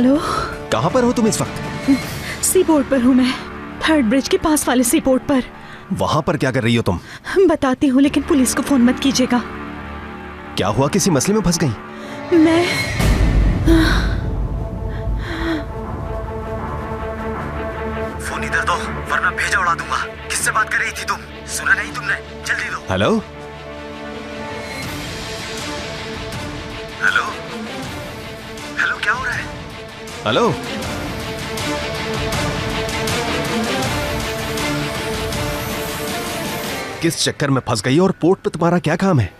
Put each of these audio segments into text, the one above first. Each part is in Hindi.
हेलो, कहाँ पर हो तुम इस वक्त? सी पोर्ट पर हूँ मैं, थर्ड ब्रिज के पास वाले सी पोर्ट पर। वहाँ पर क्या कर रही हो तुम? बताती हूँ, लेकिन पुलिस को फोन मत कीजिएगा। क्या हुआ, किसी मसले में फंस गई? मैं फोन इधर दो वरना भेजा उड़ा दूंगा। किससे बात कर रही थी तुम? सुना नहीं तुमने? जल्दी दो। हेलो हेलो हेलो, क्या हो रहा है? हेलो, किस चक्कर में फंस गई और पोर्ट पे तुम्हारा क्या काम है?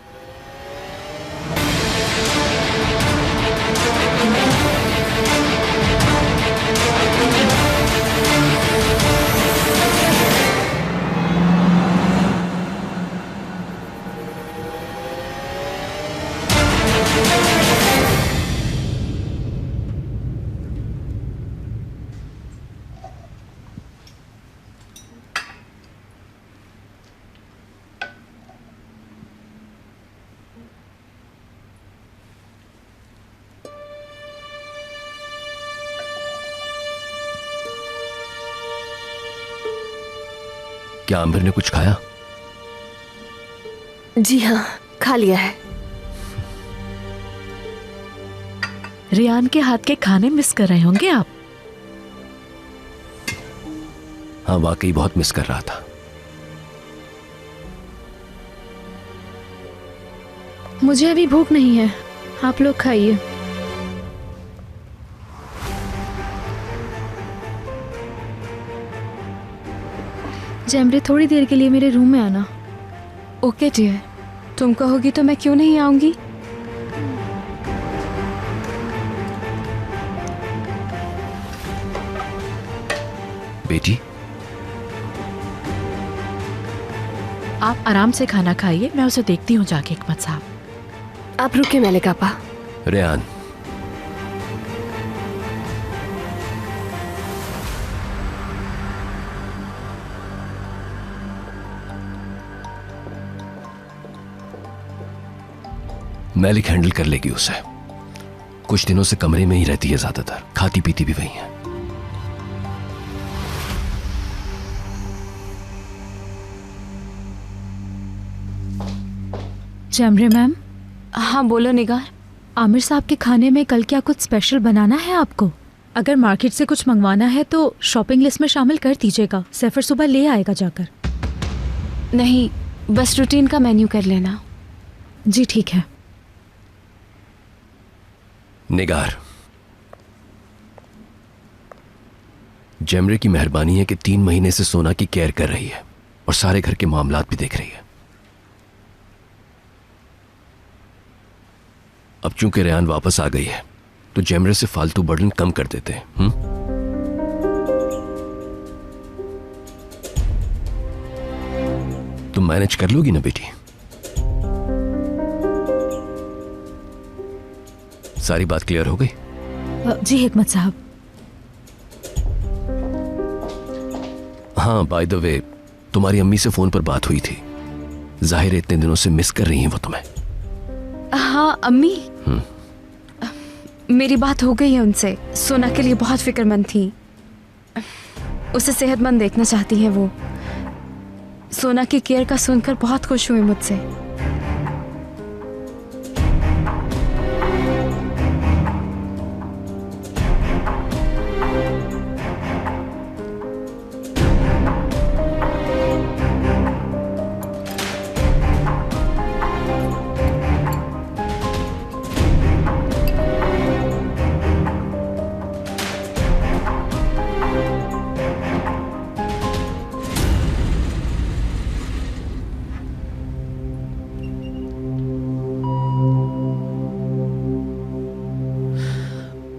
क्या आमिर ने कुछ खाया? जी हाँ, खा लिया है। रियान के हाथ के खाने मिस कर रहे होंगे आप। हाँ, वाकई बहुत मिस कर रहा था। मुझे अभी भूख नहीं है, आप लोग खाइए। जैमरे, थोड़ी देर के लिए मेरे रूम में आना। ओके डियर, तुम कहोगी तो मैं क्यों नहीं आऊंगी। बेटी, आप आराम से खाना खाइए, मैं उसे देखती हूँ जाके। हिकमत साहब आप रुके मेले कापा। रेहान, मैलिक हैंडल कर लेगी उसे। कुछ दिनों से कमरे में ही रहती है, ज्यादातर खाती पीती भी वही है। जैमरे मैम। हाँ बोलो निगार। आमिर साहब के खाने में कल क्या कुछ स्पेशल बनाना है आपको? अगर मार्केट से कुछ मंगवाना है तो शॉपिंग लिस्ट में शामिल कर दीजिएगा। सैफर सुबह ले आएगा जाकर। नहीं, बस रूटीन का मेन्यू कर लेना। जी ठीक है। निगार, जैमरे की मेहरबानी है कि 3 महीने से सोना की केयर कर रही है और सारे घर के मामलात भी देख रही है। अब चूंकि रेहान वापस आ गई है तो जैमरे से फालतू बर्डन कम कर देते हैं। तुम मैनेज कर लोगी ना बेटी? सारी बात क्लियर हो गई? जी हिकमत साहब। हाँ, बाय द वे, तुम्हारी अम्मी से फोन पर बात हुई थी। जाहिर है इतने दिनों से मिस कर रही हैं वो तुम्हें। हाँ अम्मी, मेरी बात हो गई है उनसे। सोना के लिए बहुत फिक्रमंद थी, उसे सेहतमंद देखना चाहती हैं वो। सोना की केयर का सुनकर बहुत खुश हुई मुझसे।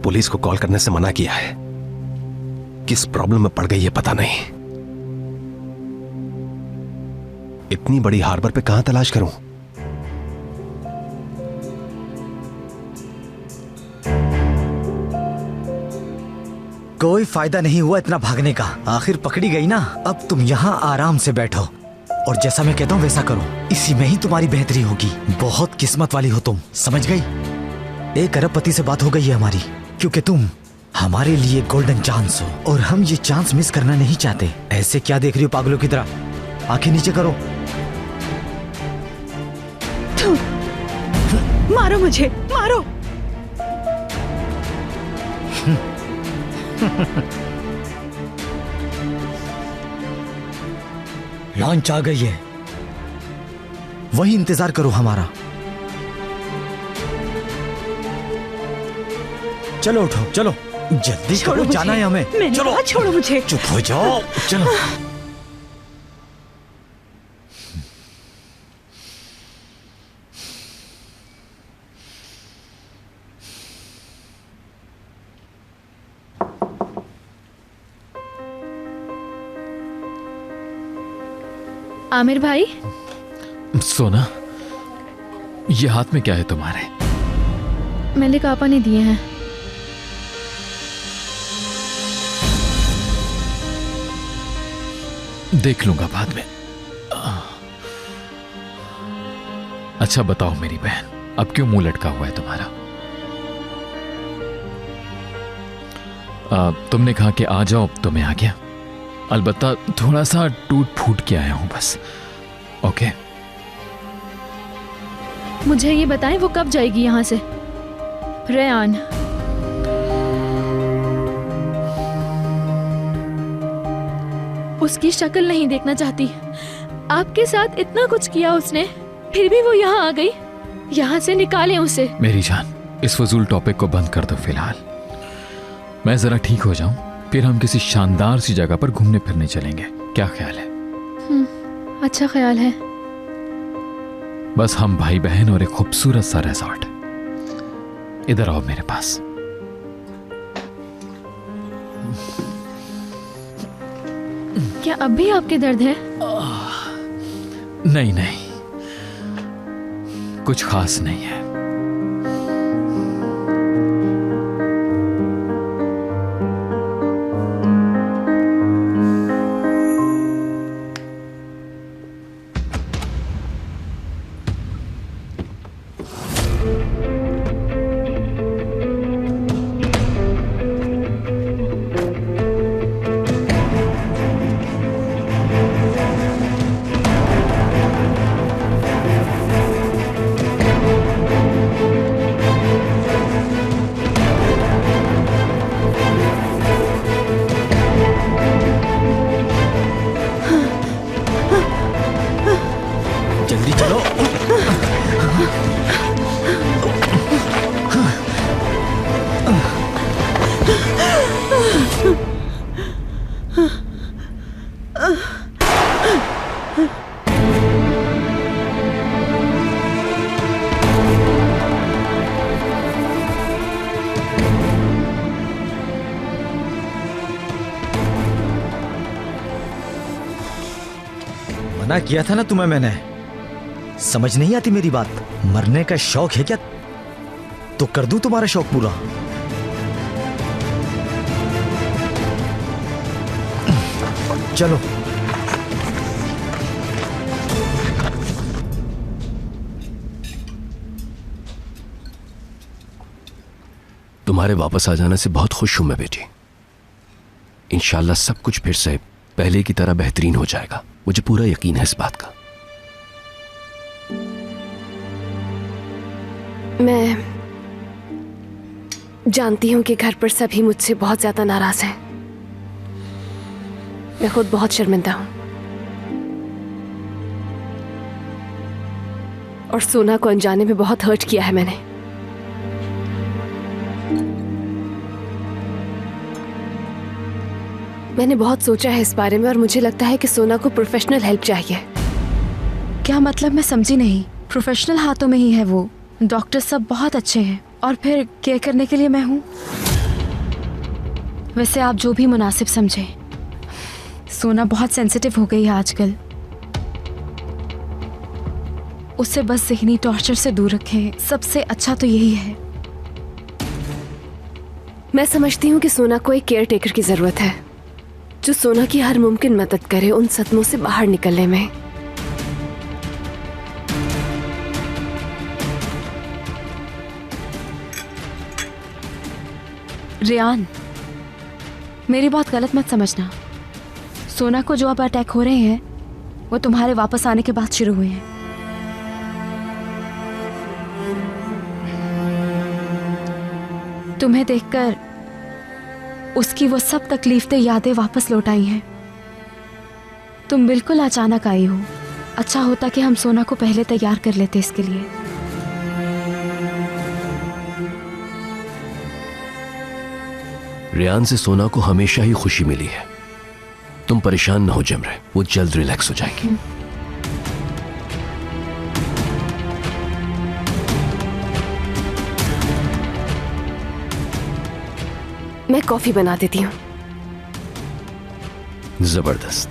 पुलिस को कॉल करने से मना किया है। किस प्रॉब्लम में पड़ गई है पता नहीं। इतनी बड़ी हार्बर पे कहां तलाश करूं? कोई फायदा नहीं हुआ इतना भागने का। आखिर पकड़ी गई ना। अब तुम यहाँ आराम से बैठो और जैसा मैं कहता हूँ वैसा करो। इसी में ही तुम्हारी बेहतरी होगी। बहुत किस्मत वाली हो तुम, समझ गई? 1 अरबपति से बात हो गई है हमारी, क्योंकि तुम हमारे लिए गोल्डन चांस हो और हम ये चांस मिस करना नहीं चाहते। ऐसे क्या देख रही हो पागलों की तरह? आंखें नीचे करो। मारो मुझे, मारो। लॉन्च आ गई है, वही इंतजार करो हमारा। चलो उठो, चलो जल्दी करो, जाना है हमें। मैंने चलो कहा छोड़ो मुझे। चुप हो जाओ, चलो। आमिर भाई, सोना, ये हाथ में क्या है तुम्हारे? मलिक आपा ने दिए हैं। देख लूंगा बाद में। अच्छा बताओ मेरी बहन, अब क्यों मुंह लटका हुआ है तुम्हारा? तुमने कहा कि आ जाओ, तो मैं आ गया। अलबत्ता थोड़ा सा टूट फूट के आया हूं बस। ओके। मुझे ये बताएं वो कब जाएगी यहाँ से? रेयान, उसकी शक्ल नहीं देखना चाहती। आपके साथ इतना कुछ किया उसने, फिर भी वो यहाँ आ गई। यहाँ से निकालें उसे। मेरी जान, इस फजूल टॉपिक को बंद कर दो फिलहाल। मैं जरा ठीक हो जाऊं, फिर हम किसी शानदार सी जगह पर घूमने फिरने चलेंगे। क्या ख्याल है? अच्छा ख्याल है। बस हम भाई बहन और एक खूबसूरत सा रिजॉर्ट। इधर आओ मेरे पास। क्या अब भी आपके दर्द है? नहीं नहीं, कुछ खास नहीं है। जल्दी चलो। मना किया था ना तुम्हें मैंने, समझ नहीं आती मेरी बात? मरने का शौक है क्या? तो कर दूं तुम्हारा शौक पूरा। चलो। तुम्हारे वापस आ जाने से बहुत खुश हूं मैं बेटी। इंशाल्लाह सब कुछ फिर से पहले की तरह बेहतरीन हो जाएगा, मुझे पूरा यकीन है इस बात का। मैं जानती हूँ कि घर पर सभी मुझसे बहुत ज्यादा नाराज हैं। मैं खुद बहुत शर्मिंदा हूँ और सोना को अनजाने में बहुत हर्ट किया है मैंने। मैंने बहुत सोचा है इस बारे में और मुझे लगता है कि सोना को प्रोफेशनल हेल्प चाहिए। क्या मतलब? मैं समझी नहीं। प्रोफेशनल हाथों में ही है वो। डॉक्टर सब बहुत अच्छे हैं और फिर केयर करने के लिए मैं हूँ। वैसे आप जो भी मुनासिब समझे। सोना बहुत सेंसिटिव हो गई है आजकल। उसे बस ज़हनी टॉर्चर से दूर रखें, सबसे अच्छा तो यही है। मैं समझती हूँ कि सोना को एक केयर टेकर की जरूरत है जो सोना की हर मुमकिन मदद करे उन सदमों से बाहर निकलने में। रेयान, मेरी बात गलत मत समझना। सोना को जो अब अटैक हो रहे हैं वो तुम्हारे वापस आने के बाद शुरू हुए हैं। तुम्हें देखकर उसकी वो सब तकलीफें यादें वापस लौट आई हैं। तुम बिल्कुल अचानक आई हो। अच्छा होता कि हम सोना को पहले तैयार कर लेते इसके लिए। रियान से सोना को हमेशा ही खुशी मिली है। तुम परेशान न हो जमरे, वो जल्द रिलैक्स हो जाएगी। मैं कॉफी बना देती हूँ। जबरदस्त।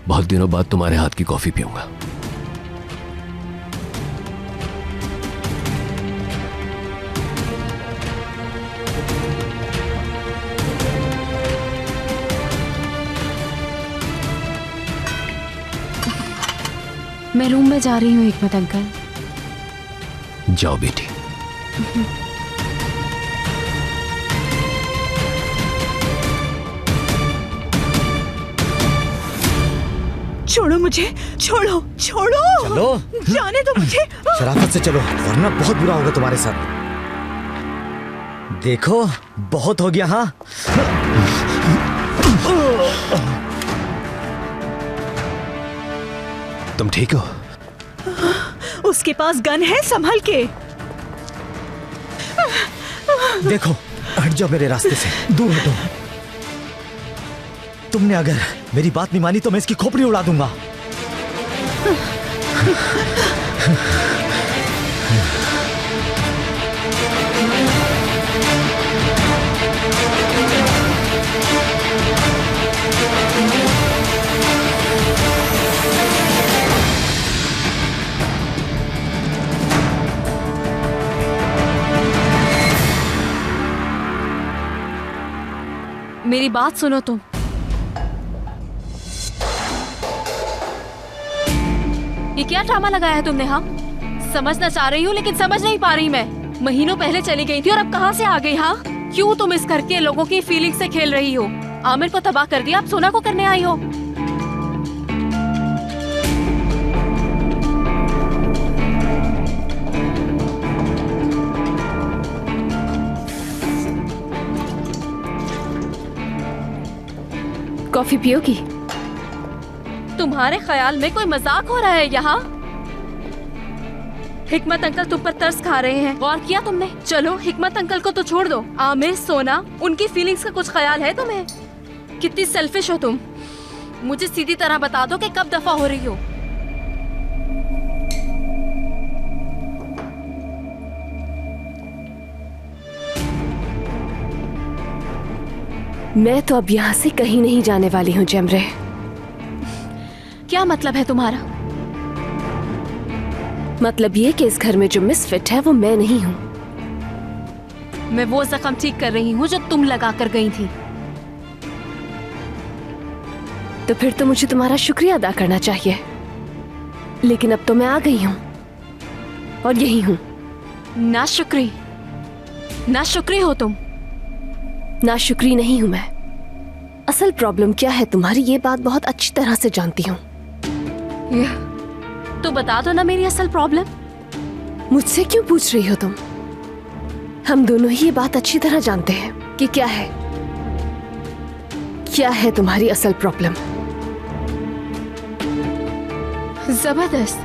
बहुत दिनों बाद तुम्हारे हाथ की कॉफी पीऊंगा। मैं रूम में जा रही हूँ हिकमत अंकल। जाओ बेटी। छोड़ो मुझे, छोड़ो छोड़ो। चलो। जाने दो मुझे। शराफत से चलो वरना बहुत बुरा होगा तुम्हारे साथ। देखो बहुत हो गया। हाँ तुम ठीक हो? उसके पास गन है, संभल के। देखो हट जाओ मेरे रास्ते से, दूर हटो। तुमने अगर मेरी बात नहीं मानी तो मैं इसकी खोपड़ी उड़ा दूंगा। मेरी बात सुनो तुम। ये क्या ड्रामा लगाया है तुमने? हाँ समझना चाह रही हूँ लेकिन समझ नहीं पा रही मैं। महीनों पहले चली गई थी और अब कहाँ से आ गई? हाँ क्यों तुम इस घर के लोगों की फीलिंग से खेल रही हो? आमिर को तबाह कर दिया, अब सोना को करने आई हो। कॉफी पियोगी? तुम्हारे ख्याल में कोई मजाक हो रहा है यहाँ? हिकमत अंकल तुम पर तरस खा रहे हैं। गौर किया तुमने? चलो हिकमत अंकल को तो छोड़ दो, आमिर, सोना, उनकी फीलिंग्स का कुछ ख्याल है तुम्हें? कितनी सेल्फिश हो तुम। मुझे सीधी तरह बता दो कि कब दफा हो रही हो। मैं तो अब यहाँ से कहीं नहीं जाने वाली हूँ जमरे। क्या मतलब है तुम्हारा? मतलब ये कि इस घर में जो मिसफिट है वो मैं नहीं हूँ। मैं वो जख्म ठीक कर रही हूँ जो तुम लगा कर गई थी। तो फिर तो मुझे तुम्हारा शुक्रिया अदा करना चाहिए, लेकिन अब तो मैं आ गई हूँ और यही हूँ। ना शुक्री हो तुम। ना शुक्री नहीं हूँ मैं। असल प्रॉब्लम क्या है तुम्हारी ये बात बहुत अच्छी तरह से जानती हूँ। तो बता दो ना मेरी असल प्रॉब्लम। मुझसे क्यों पूछ रही हो तुम? हम दोनों ही ये बात अच्छी तरह जानते हैं कि क्या है तुम्हारी असल प्रॉब्लम। जबरदस्त,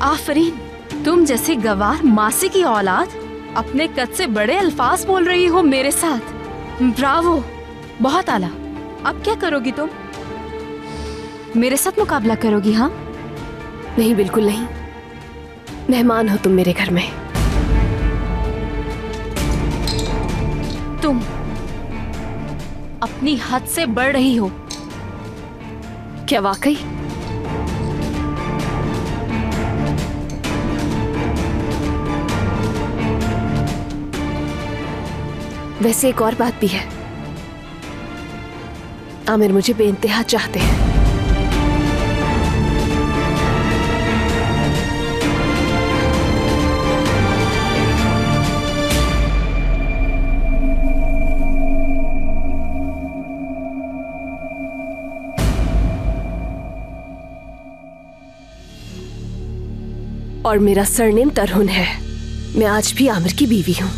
आफरीन। तुम जैसे गवार मासी की औलाद अपने कद से बड़े अल्फाज बोल रही हो मेरे साथ। ब्रावो, बहुत आला। अब क्या करोगी तुम? मेरे साथ मुकाबला करोगी? हाँ नहीं, बिल्कुल नहीं। मेहमान हो तुम मेरे घर में। तुम अपनी हद से बढ़ रही हो। क्या वाकई? वैसे एक और बात भी है, आमिर मुझे बेइंतहा चाहते हैं। और मेरा सरनेम तरहुन है। मैं आज भी आमिर की बीवी हूँ।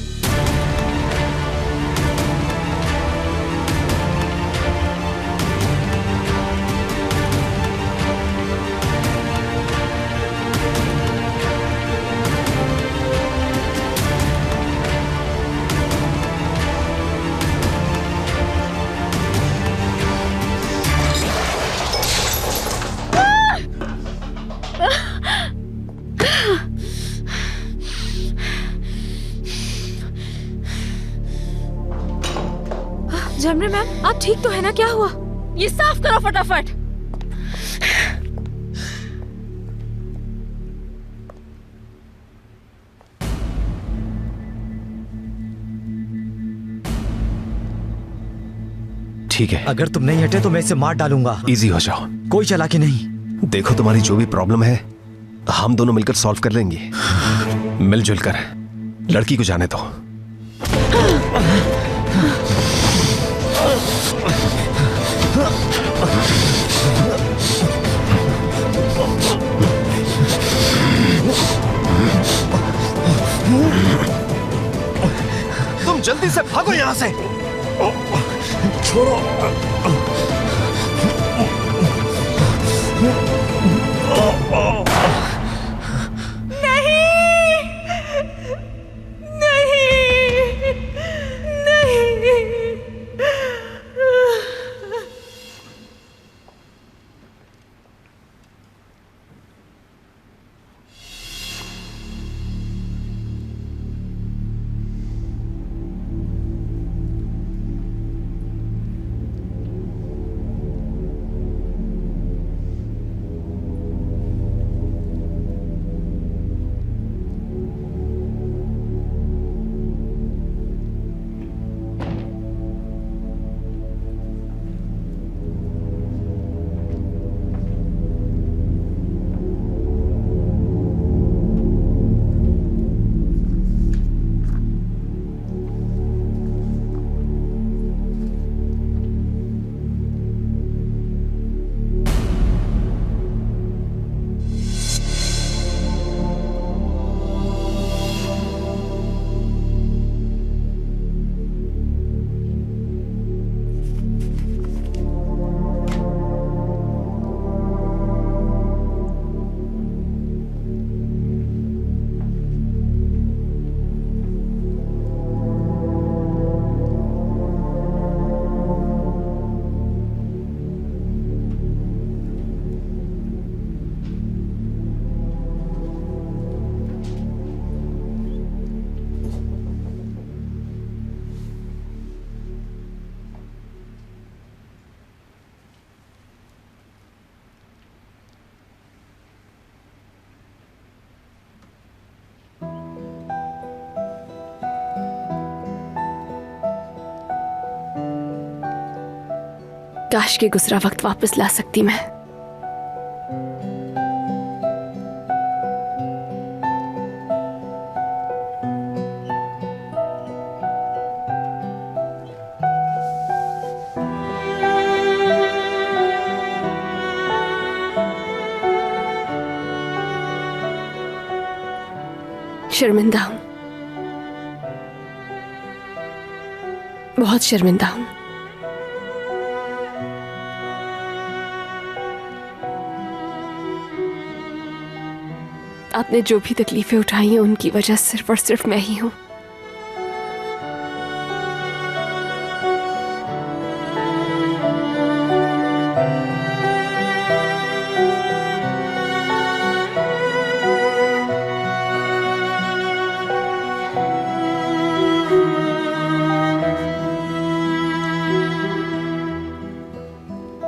जमरे मैम, आप ठीक तो है ना? क्या हुआ? ये साफ करो फटाफट। ठीक है, अगर तुम नहीं हटे तो मैं इसे मार डालूंगा। इजी हो जाओ। कोई चालाकी नहीं। देखो, तुम्हारी जो भी प्रॉब्लम है हम दोनों मिलकर सॉल्व कर लेंगे, मिलजुल कर। लड़की को जाने दो। तुम जल्दी से भागो यहां से। छोड़ो। काश के गुजरा वक्त वापस ला सकती मैं। शर्मिंदा हूं, बहुत शर्मिंदा हूं। आपने जो भी तकलीफें उठाई हैं उनकी वजह सिर्फ और सिर्फ मैं ही हूं।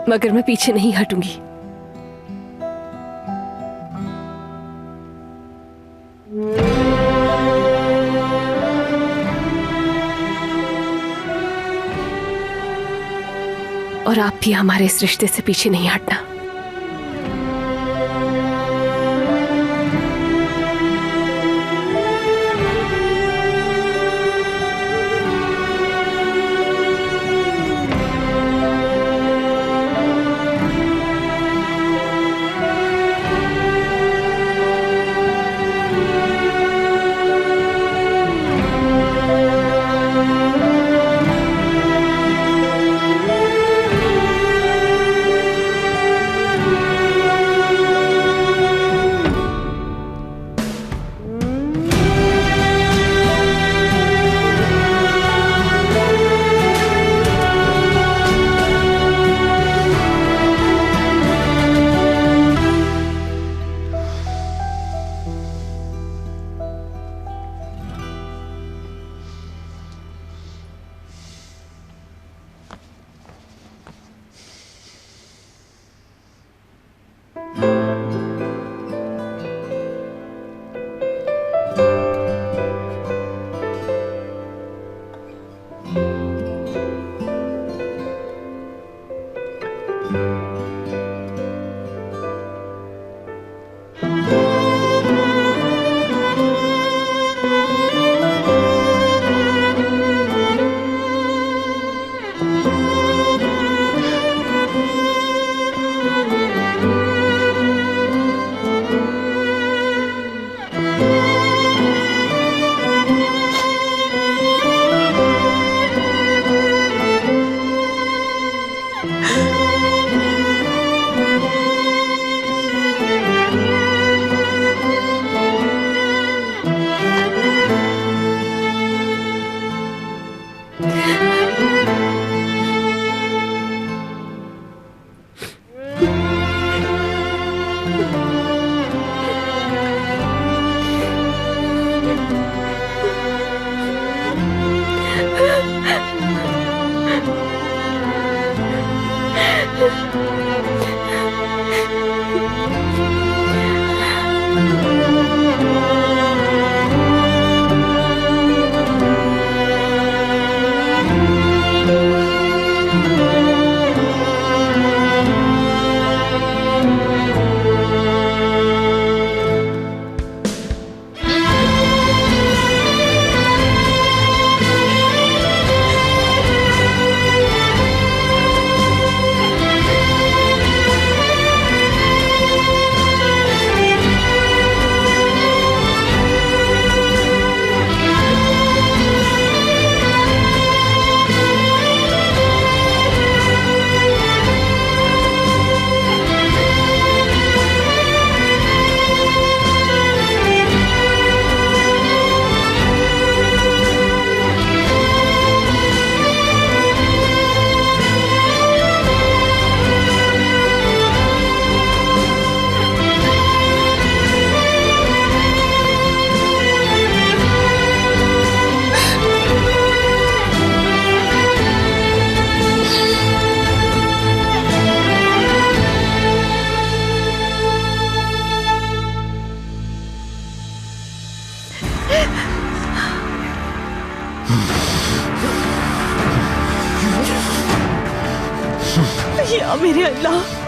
मगर मैं पीछे नहीं हटूंगी। और आप भी हमारे इस रिश्ते से पीछे नहीं हटना।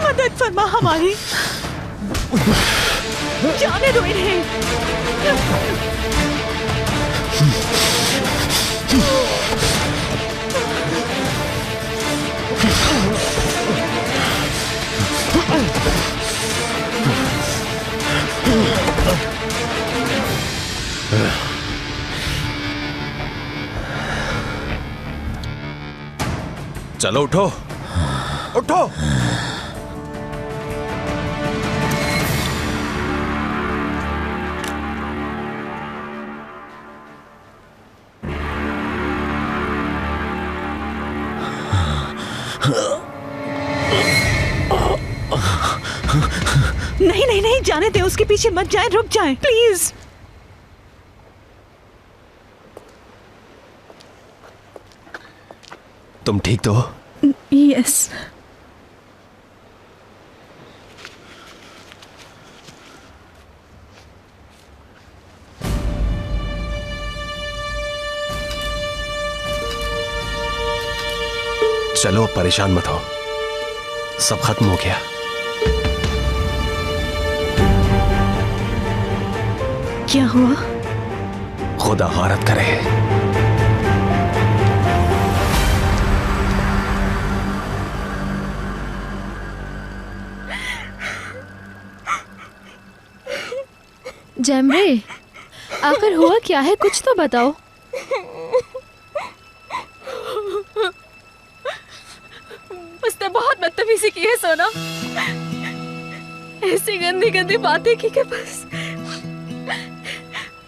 मदद फरमा हमारी, जाने दो इन्हें। चलो उठो, उठो। नहीं नहीं नहीं, जाने दे, उसके पीछे मत जाए, रुक जाए प्लीज। तुम ठीक तो हो? यस। चलो अब परेशान मत हो, सब खत्म हो गया। क्या हुआ? खुदा गारत करे। जैमरे, आखिर हुआ क्या है, कुछ तो बताओ। उसने बहुत बदतमीजी की है सोना, ऐसी गंदी गंदी बातें की कि बस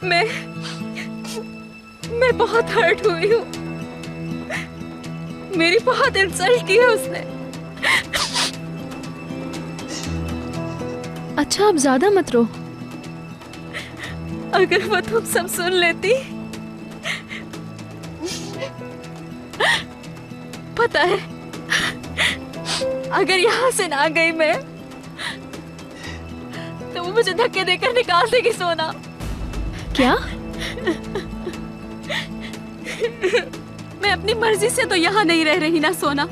मैं बहुत हर्ट हुई हूँ। मेरी बहुत इंसल्ट की है उसने। अच्छा अब ज्यादा मत रो। अगर वो तुम सब सुन लेती, पता है अगर यहाँ से ना गई मैं तो वो मुझे धक्के देकर निकाल देगी सोना। क्या? मैं अपनी मर्जी से तो यहाँ नहीं रह रही ना सोना।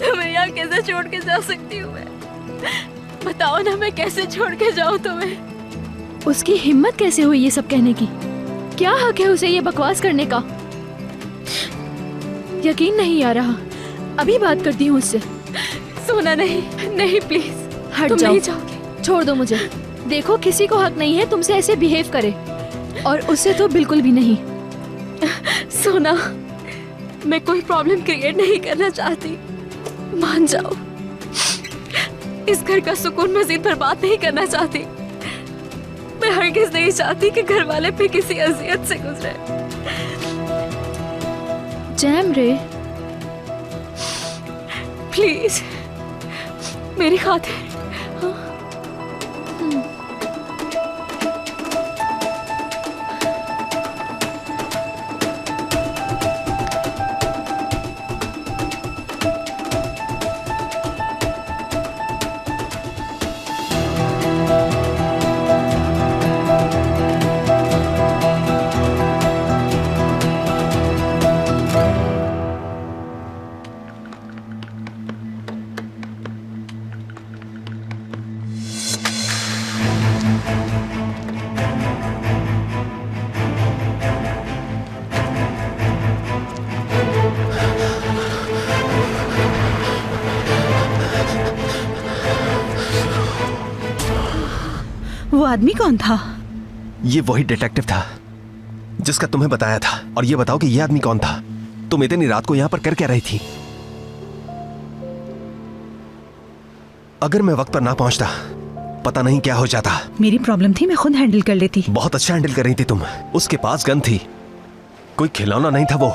तुम्हें यहाँ कैसे छोड़ के जा सकती हूँ मैं? बताओ ना, मैं कैसे छोड़ के जाऊँ तुम्हें? उसकी हिम्मत कैसे हुई ये सब कहने की? क्या हक है उसे ये बकवास करने का? यकीन नहीं आ रहा। अभी बात करती हूँ उससे। सोना नहीं नहीं, प्लीज हट तुम जाओ, नहीं जाओगे। छोड़ दो मुझे। देखो किसी को हक नहीं है तुमसे ऐसे बिहेव करे, और उससे तो बिल्कुल भी नहीं। सोना, मैं कोई प्रॉब्लम क्रिएट नहीं करना चाहती, मान जाओ। इस घर का सुकून मजीद बर्बाद नहीं करना चाहती। मैं हरगिज नहीं चाहती कि घर वाले पे किसी अजियत से गुजरे। जैमरे, प्लीज मेरी खातिर। वो आदमी कौन था? ये वही डिटेक्टिव था जिसका तुम्हें बताया था। और ये बताओ कि ये आदमी कौन था? तुम इतनी रात को यहां पर कर क्या रही थी? अगर मैं वक्त पर ना पहुंचता पता नहीं क्या हो जाता। मेरी प्रॉब्लम थी, मैं खुद हैंडल कर लेती। बहुत अच्छा हैंडल कर रही थी तुम। उसके पास गन थी, कोई खिलौना नहीं था वो।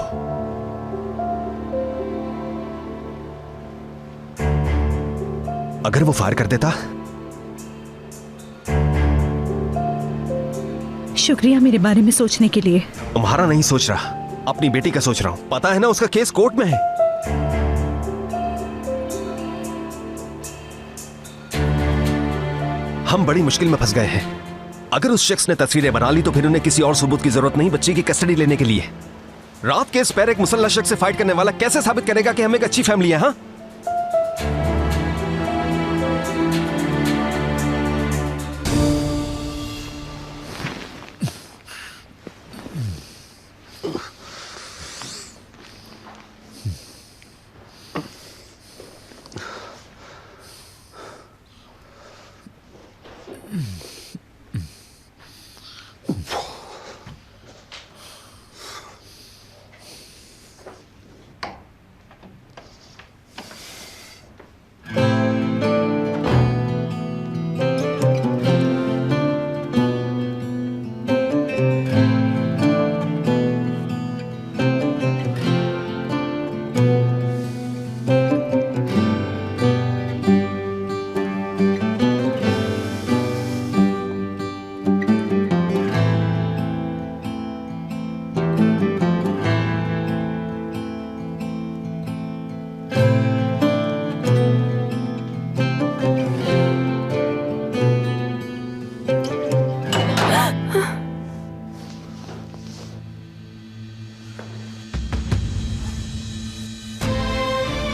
अगर वो फायर कर देता। शुक्रिया मेरे बारे में सोचने के लिए। तुम्हारा नहीं सोच रहा, अपनी बेटी का सोच रहा हूं। पता है ना उसका केस कोर्ट में है। हम बड़ी मुश्किल में फंस गए हैं। अगर उस शख्स ने तस्वीरें बना ली तो फिर उन्हें किसी और सबूत की जरूरत नहीं बच्ची की कस्टडी लेने के लिए। रात के इस पैर एक मुसल्लह शख्स से फाइट करने वाला कैसे साबित करेगा कि हम एक अच्छी फैमिली है? हाँ,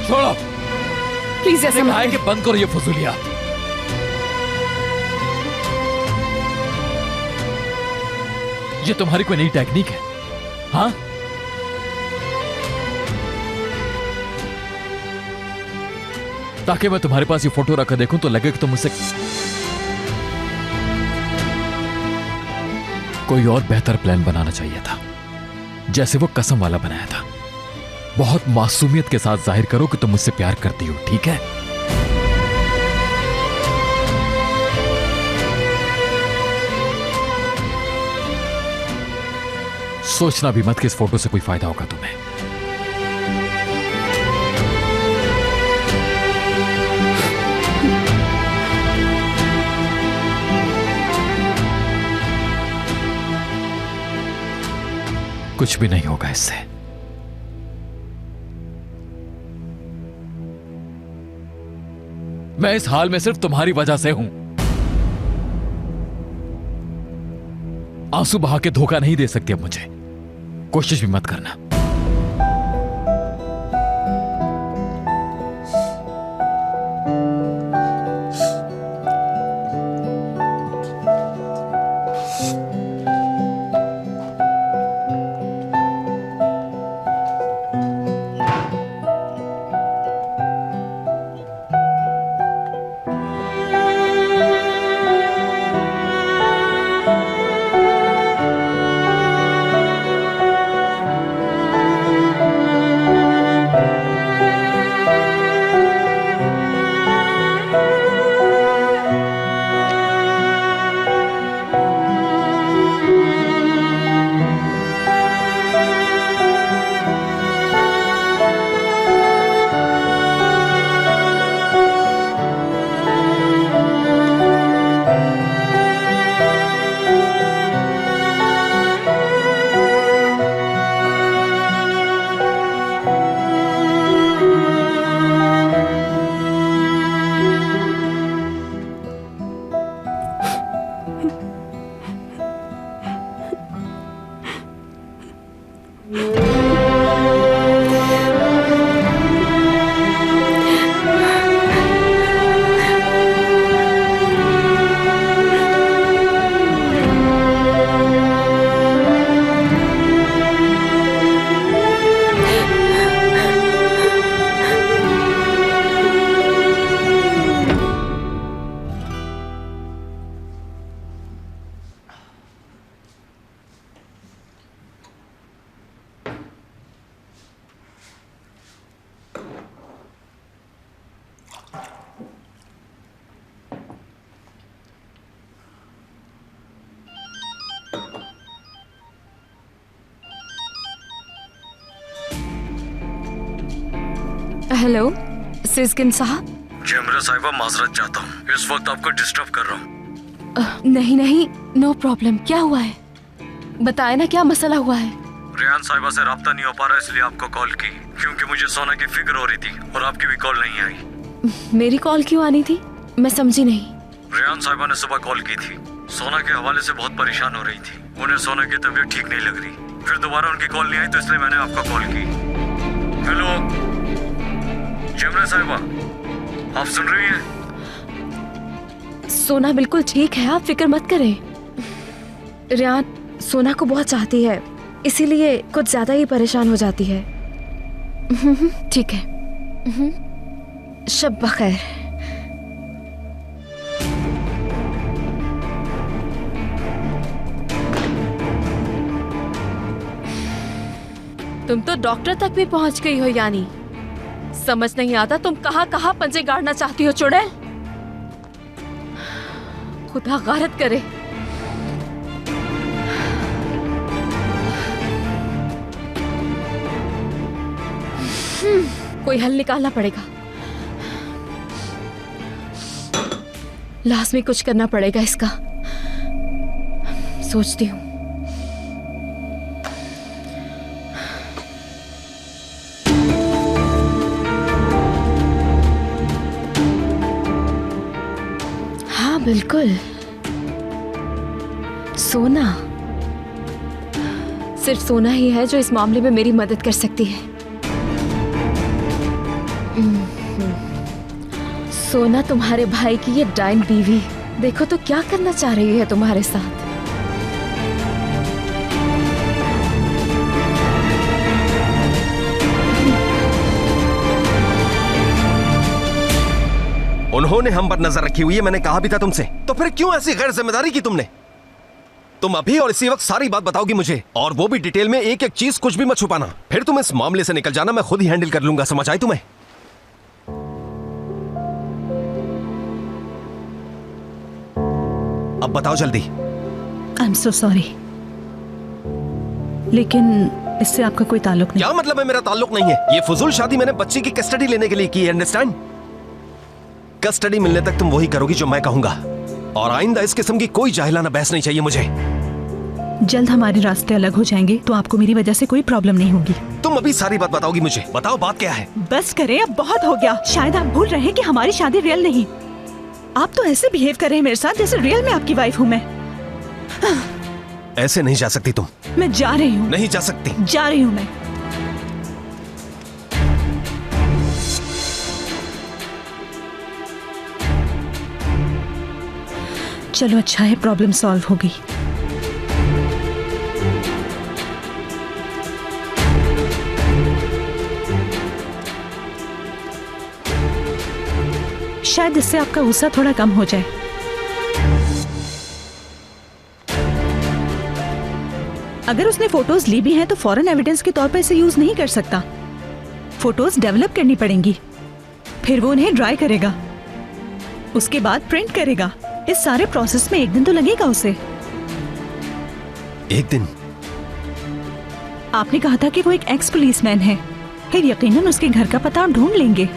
छोड़ो, प्लीज ऐसा कहा है मत कि बंद करो ये फजूलियात। ये तुम्हारी कोई नई टेक्निक है? हाँ, ताकि मैं तुम्हारे पास ये फोटो रखकर देखूं तो लगे कि तुम मुझसे कोई और बेहतर प्लान बनाना चाहिए था, जैसे वो कसम वाला बनाया था। बहुत मासूमियत के साथ जाहिर करो कि तुम मुझसे प्यार करती हो, ठीक है? सोचना भी मत कि इस फोटो से कोई फायदा होगा तुम्हें। कुछ भी नहीं होगा इससे। मैं इस हाल में सिर्फ तुम्हारी वजह से हूं। आंसू बहा के धोखा नहीं दे सकती अब मुझे, कोशिश भी मत करना। हेलो सिस्किन साहब। जी अमरा साहिबा, माजरत चाहता हूँ, इस वक्त आपको डिस्टर्ब कर रहा हूँ। नहीं नहीं, नो प्रॉब्लम। क्या हुआ है बताए ना, क्या मसला हुआ है? रेहान साहिबा से राब्ता नहीं हो पा रहा, इसलिए आपको कॉल की, क्योंकि मुझे सोना की फिक्र हो रही थी और आपकी भी कॉल नहीं आई। मेरी कॉल क्यों आनी थी, मैं समझी नहीं। रेहान साहिबा ने सुबह कॉल की थी, सोना के हवाले से बहुत परेशान हो रही थी। उन्हें सोना की तबीयत ठीक नहीं लग रही। फिर दोबारा उनकी कॉल नहीं आई तो इसलिए मैंने आपका कॉल की। हेलो जमुना साहिबा, आप सुन रही हैं? सोना बिल्कुल ठीक है, आप फिक्र मत करें। रियान सोना को बहुत चाहती है, इसीलिए कुछ ज्यादा ही परेशान हो जाती है। ठीक है, शब बखैर। तुम तो डॉक्टर तक भी पहुंच गई हो, यानी समझ नहीं आता तुम कहां कहां पंजे गाड़ना चाहती हो चुड़ैल। खुदा गारत करे। कोई हल निकालना पड़ेगा, लाजमी कुछ करना पड़ेगा इसका। सोचती हूँ। हाँ बिल्कुल, सोना। सिर्फ सोना ही है जो इस मामले में मेरी मदद कर सकती है। सोना तुम्हारे भाई की ये डाइन बीवी, देखो तो क्या करना चाह रही है तुम्हारे साथ। उन्होंने हम पर नजर रखी हुई है, मैंने कहा भी था तुमसे, तो फिर क्यों ऐसी गैर जिम्मेदारी की तुमने? तुम अभी और इसी वक्त सारी बात बताओगी मुझे, और वो भी डिटेल में, एक एक चीज कुछ भी मत छुपाना। फिर तुम इस मामले से निकल जाना, मैं खुद ही हैंडल कर लूंगा। समझ आई तुम्हें? अब बताओ जल्दी। आई एम सो सॉरी, लेकिन इससे आपका कोई ताल्लुक नहीं। क्या मतलब है मेरा ताल्लुक नहीं है? ये फुजूल शादी मैंने बच्ची की कस्टडी लेने के लिए की है, अंडरस्टैंड? कस्टडी मिलने तक तुम वही करोगी जो मैं कहूंगा, और आइंदा इस किस्म की कोई जाहिलाना बहस नहीं चाहिए मुझे। जल्द हमारे रास्ते अलग हो जाएंगे तो आपको मेरी वजह से कोई प्रॉब्लम नहीं होगी। तुम अभी सारी बात बताओगी मुझे। बताओ बात क्या है? बस करें, अब बहुत हो गया। शायद आप भूल रहे हैं कि हमारी शादी रियल नहीं। आप तो ऐसे बिहेव कर रहे हैं मेरे साथ जैसे रियल में आपकी वाइफ हूँ मैं। ऐसे नहीं जा सकती तुम। मैं जा रही हूँ। नहीं जा सकती। जा रही हूँ मैं। चलो अच्छा है, प्रॉब्लम सॉल्व हो गई। शायद इससे आपका गुस्सा थोड़ा कम हो जाए। अगर उसने फोटोज ली भी हैं तो फॉरेन एविडेंस के तौर पर इसे यूज नहीं कर सकता। फोटोज डेवलप करनी पड़ेंगी, फिर वो उन्हें ड्राई करेगा, उसके बाद प्रिंट करेगा। इस सारे प्रोसेस में एक दिन तो लगेगा उसे। एक दिन? आपने कहा था कि वो एक एक्स पुलिसमैन है, फिर यकीनन उसके घर का पता ढूंढ लेंगे।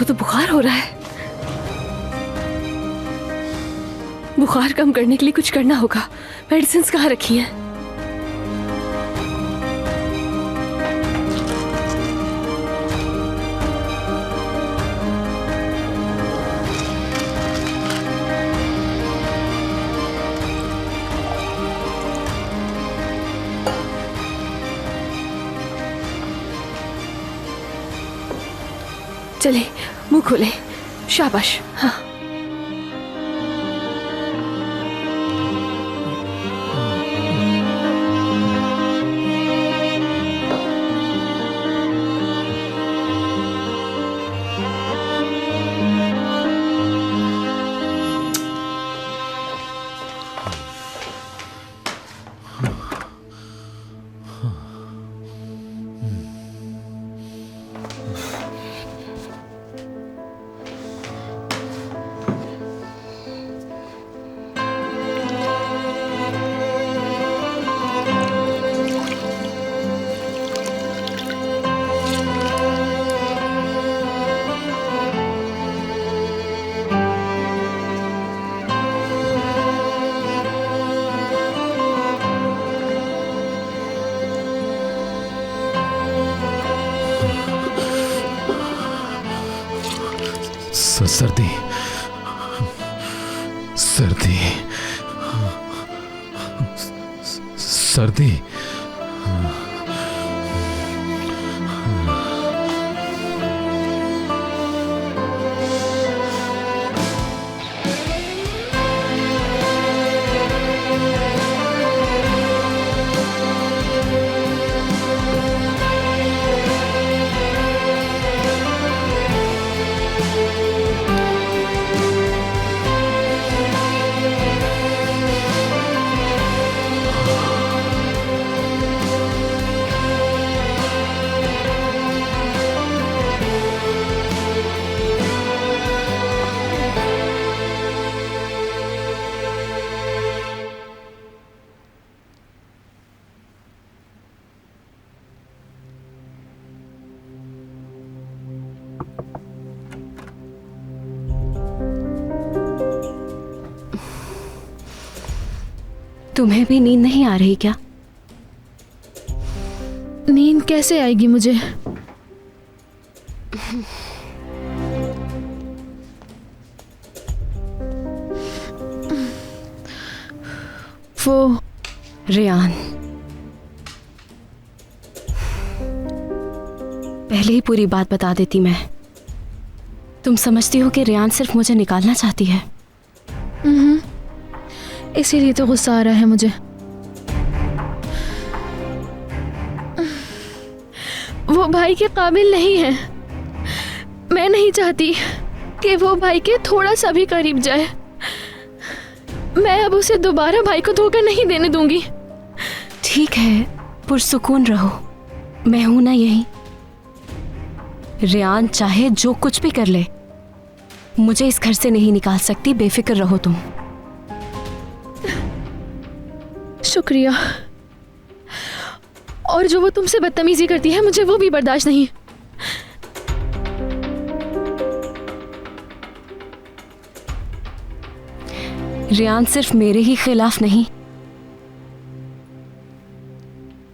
आपको तो बुखार हो रहा है। बुखार कम करने के लिए कुछ करना होगा। मेडिसिन कहाँ रखी हैं? चले, मुंह खोले। शाबाश। हाँ, सर्दी सर्दी सर्दी। तुम्हें भी नींद नहीं आ रही क्या? नींद कैसे आएगी मुझे? वो रेयान, पहले ही पूरी बात बता देती मैं। तुम समझती हो कि रेयान सिर्फ मुझे निकालना चाहती है। इसीलिए तो गुस्सा आ रहा है मुझे। वो भाई के काबिल नहीं है। मैं नहीं चाहती कि वो भाई के थोड़ा सा भी करीब जाए। मैं अब उसे दोबारा भाई को धोखा नहीं देने दूंगी। ठीक है, पुरसुकून रहो, मैं हूं ना यहीं। रेयान चाहे जो कुछ भी कर ले, मुझे इस घर से नहीं निकाल सकती। बेफिक्र रहो तुम। शुक्रिया। और जो वो तुमसे बदतमीजी करती है, मुझे वो भी बर्दाश्त नहीं। रेयान सिर्फ मेरे ही खिलाफ नहीं,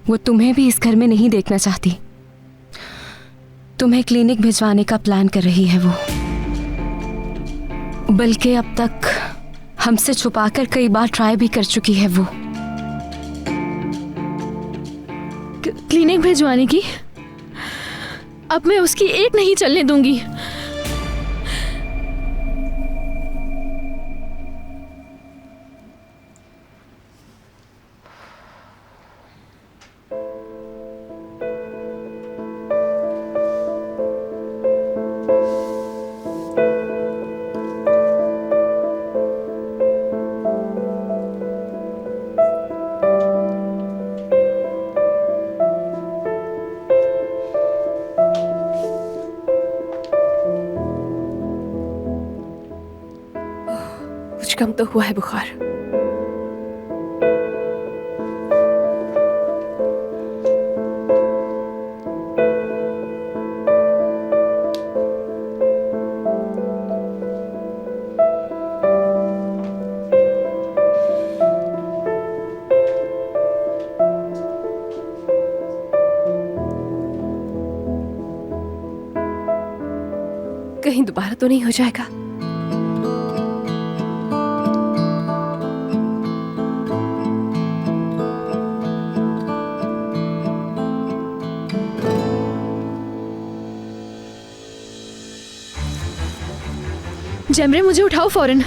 वो तुम्हें भी इस घर में नहीं देखना चाहती। तुम्हें क्लिनिक भिजवाने का प्लान कर रही है वो। बल्कि अब तक हमसे छुपाकर कई बार ट्राई भी कर चुकी है वो। क्लिनिक भिजवाने की? अब मैं उसकी एक नहीं चलने दूंगी। कुछ कम तो हुआ है बुखार। कहीं दोबारा तो नहीं हो जाएगा। जमरे मुझे उठाओ फौरन।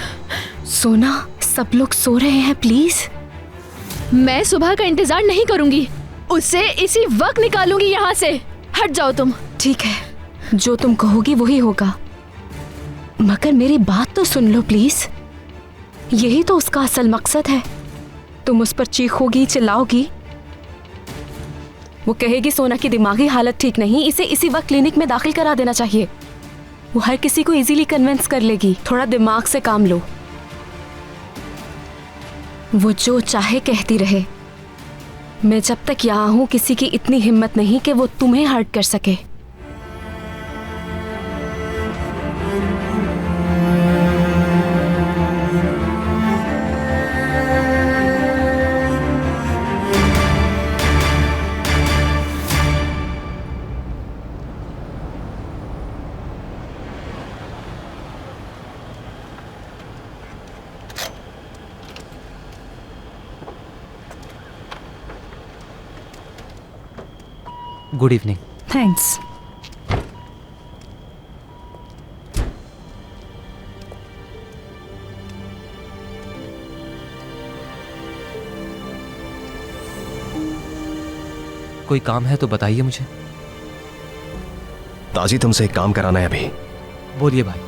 सोना, सब लोग सो रहे हैं, प्लीज। मैं सुबह का इंतजार नहीं करूंगी, उसे इसी वक्त निकालूंगी यहाँ से। हट जाओ तुम। ठीक है, जो तुम कहोगी वही होगा, मगर मेरी बात तो सुन लो प्लीज। यही तो उसका असल मकसद है। तुम उस पर चीखोगी, चिल्लाओगी, वो कहेगी सोना की दिमागी हालत ठीक नहीं, इसे इसी वक्त क्लिनिक में दाखिल करा देना चाहिए। वो हर किसी को इजीली कन्विंस कर लेगी। थोड़ा दिमाग से काम लो। वो जो चाहे कहती रहे, मैं जब तक यहाँ हूं किसी की इतनी हिम्मत नहीं कि वो तुम्हें हर्ट कर सके। Good evening. थैंक्स। कोई काम है तो बताइए मुझे। ताजी तुमसे एक काम कराना है अभी। बोलिए भाई।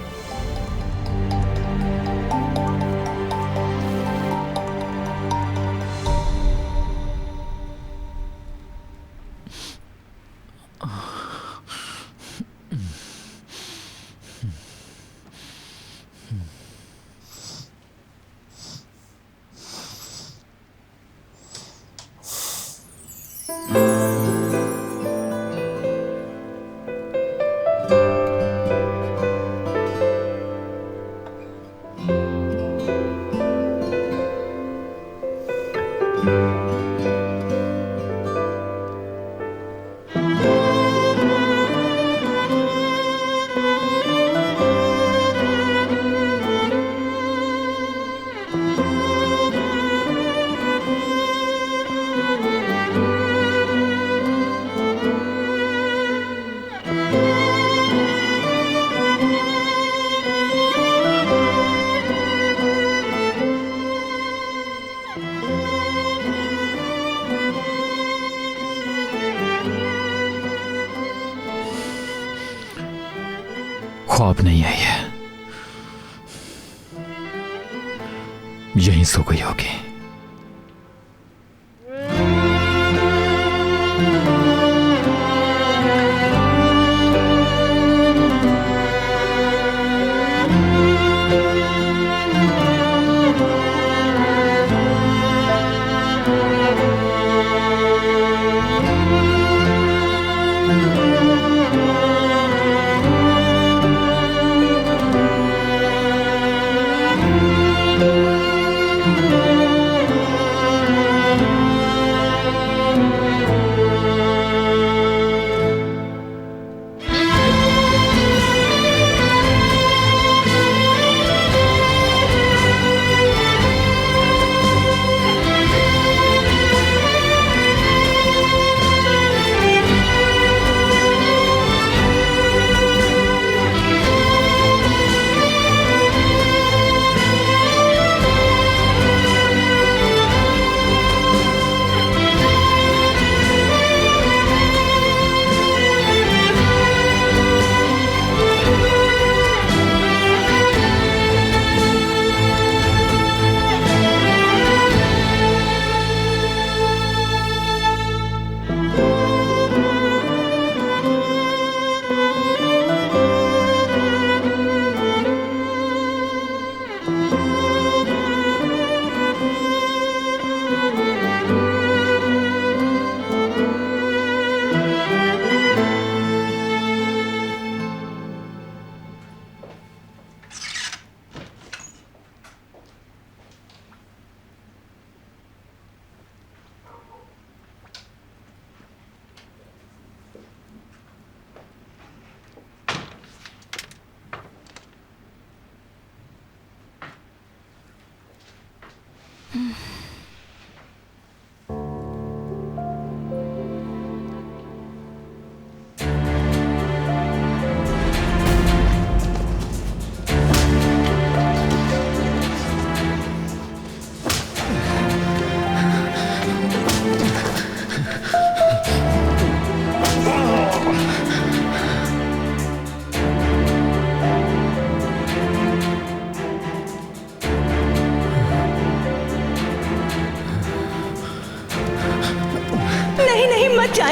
ख्वाब नहीं आई है, यहीं सो गई होगी।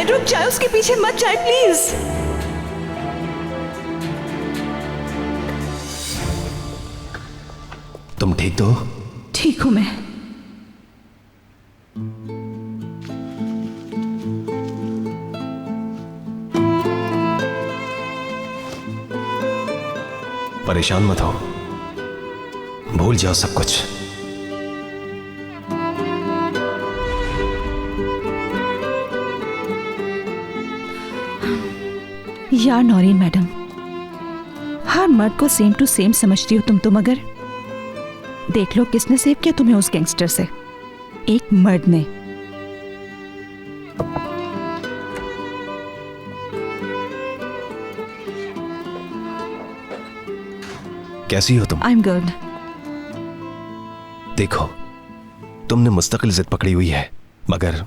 रुक जाए, उसके पीछे मत जाए प्लीज। तुम ठीक तो हो? ठीक हूं मैं। परेशान मत हो, भूल जाओ सब कुछ। यार नौरीन मैडम, हर मर्द को सेम टू सेम समझती हो तुम मगर देख लो किसने सेव किया तुम्हें उस गैंगस्टर से, एक मर्द ने। कैसी हो तुम? I am good. देखो, तुमने मुस्तकिल जिद पकड़ी हुई है, मगर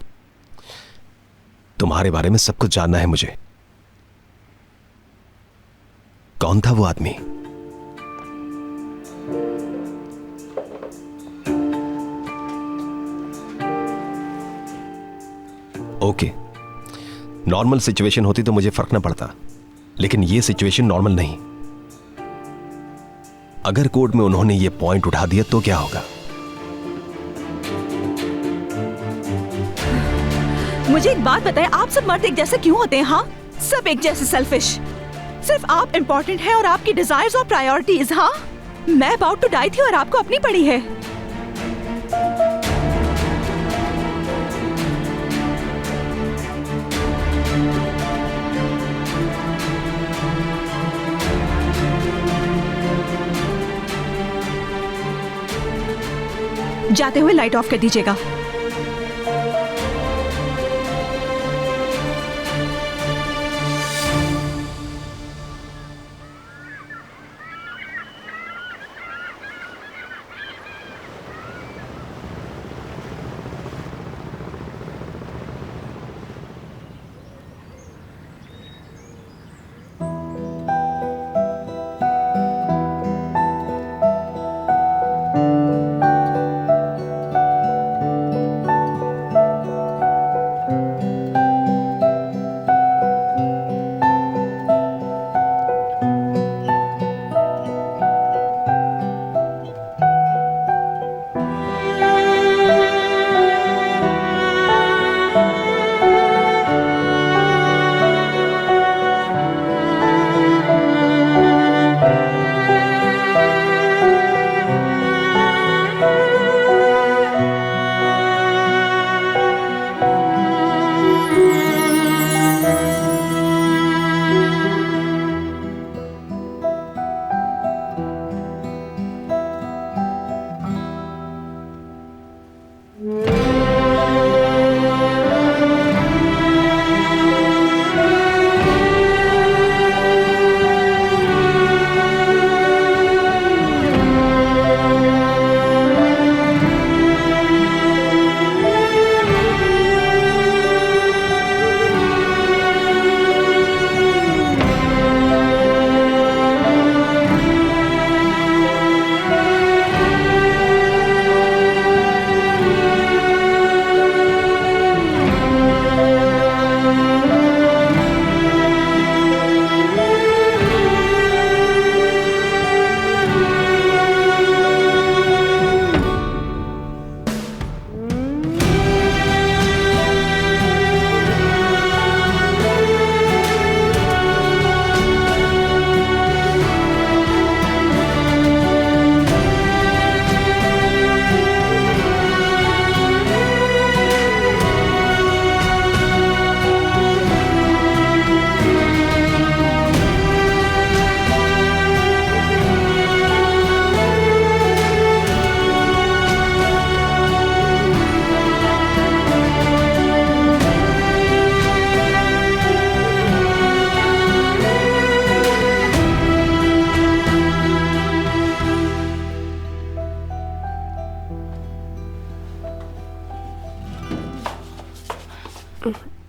तुम्हारे बारे में सब कुछ जानना है मुझे। कौन था वो आदमी? ओके, नॉर्मल सिचुएशन होती तो मुझे फर्क ना पड़ता, लेकिन ये सिचुएशन नॉर्मल नहीं। अगर कोर्ट में उन्होंने ये पॉइंट उठा दिया तो क्या होगा? मुझे एक बात बताएं, आप सब मर्द एक जैसे क्यों होते हैं? हाँ, सब एक जैसे सेल्फिश। सिर्फ आप इंपॉर्टेंट हैं और आपकी डिजायर्स और प्रायोरिटीज। हाँ, मैं अबाउट टू डाई थी और आपको अपनी पड़ी है। जाते हुए लाइट ऑफ कर दीजिएगा।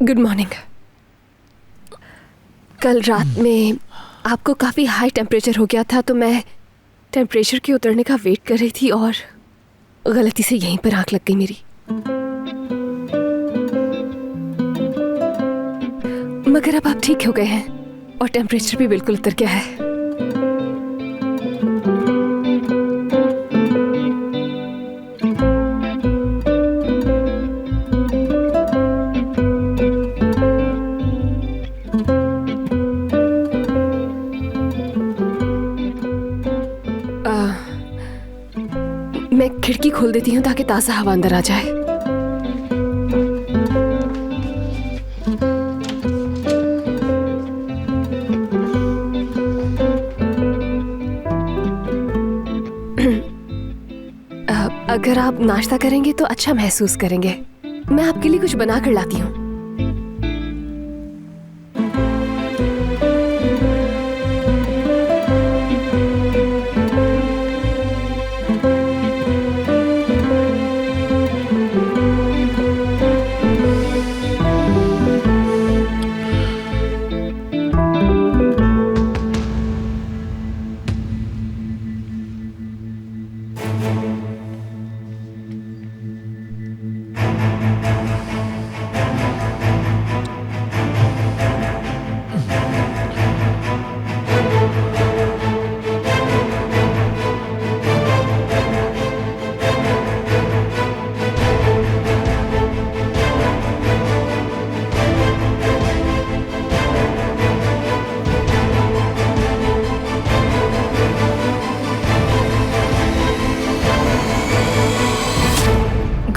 Good morning. कल रात में आपको काफ़ी हाई टेम्परेचर हो गया था, तो मैं टेम्परेचर के उतरने का वेट कर रही थी और गलती से यहीं पर आंख लग गई मेरी। मगर अब आप ठीक हो गए हैं और टेम्परेचर भी बिल्कुल उतर गया है। मैं खिड़की खोल देती हूँ ताकि ताज़ा हवा अंदर आ जाए। अगर आप नाश्ता करेंगे तो अच्छा महसूस करेंगे। मैं आपके लिए कुछ बना कर लाती हूँ।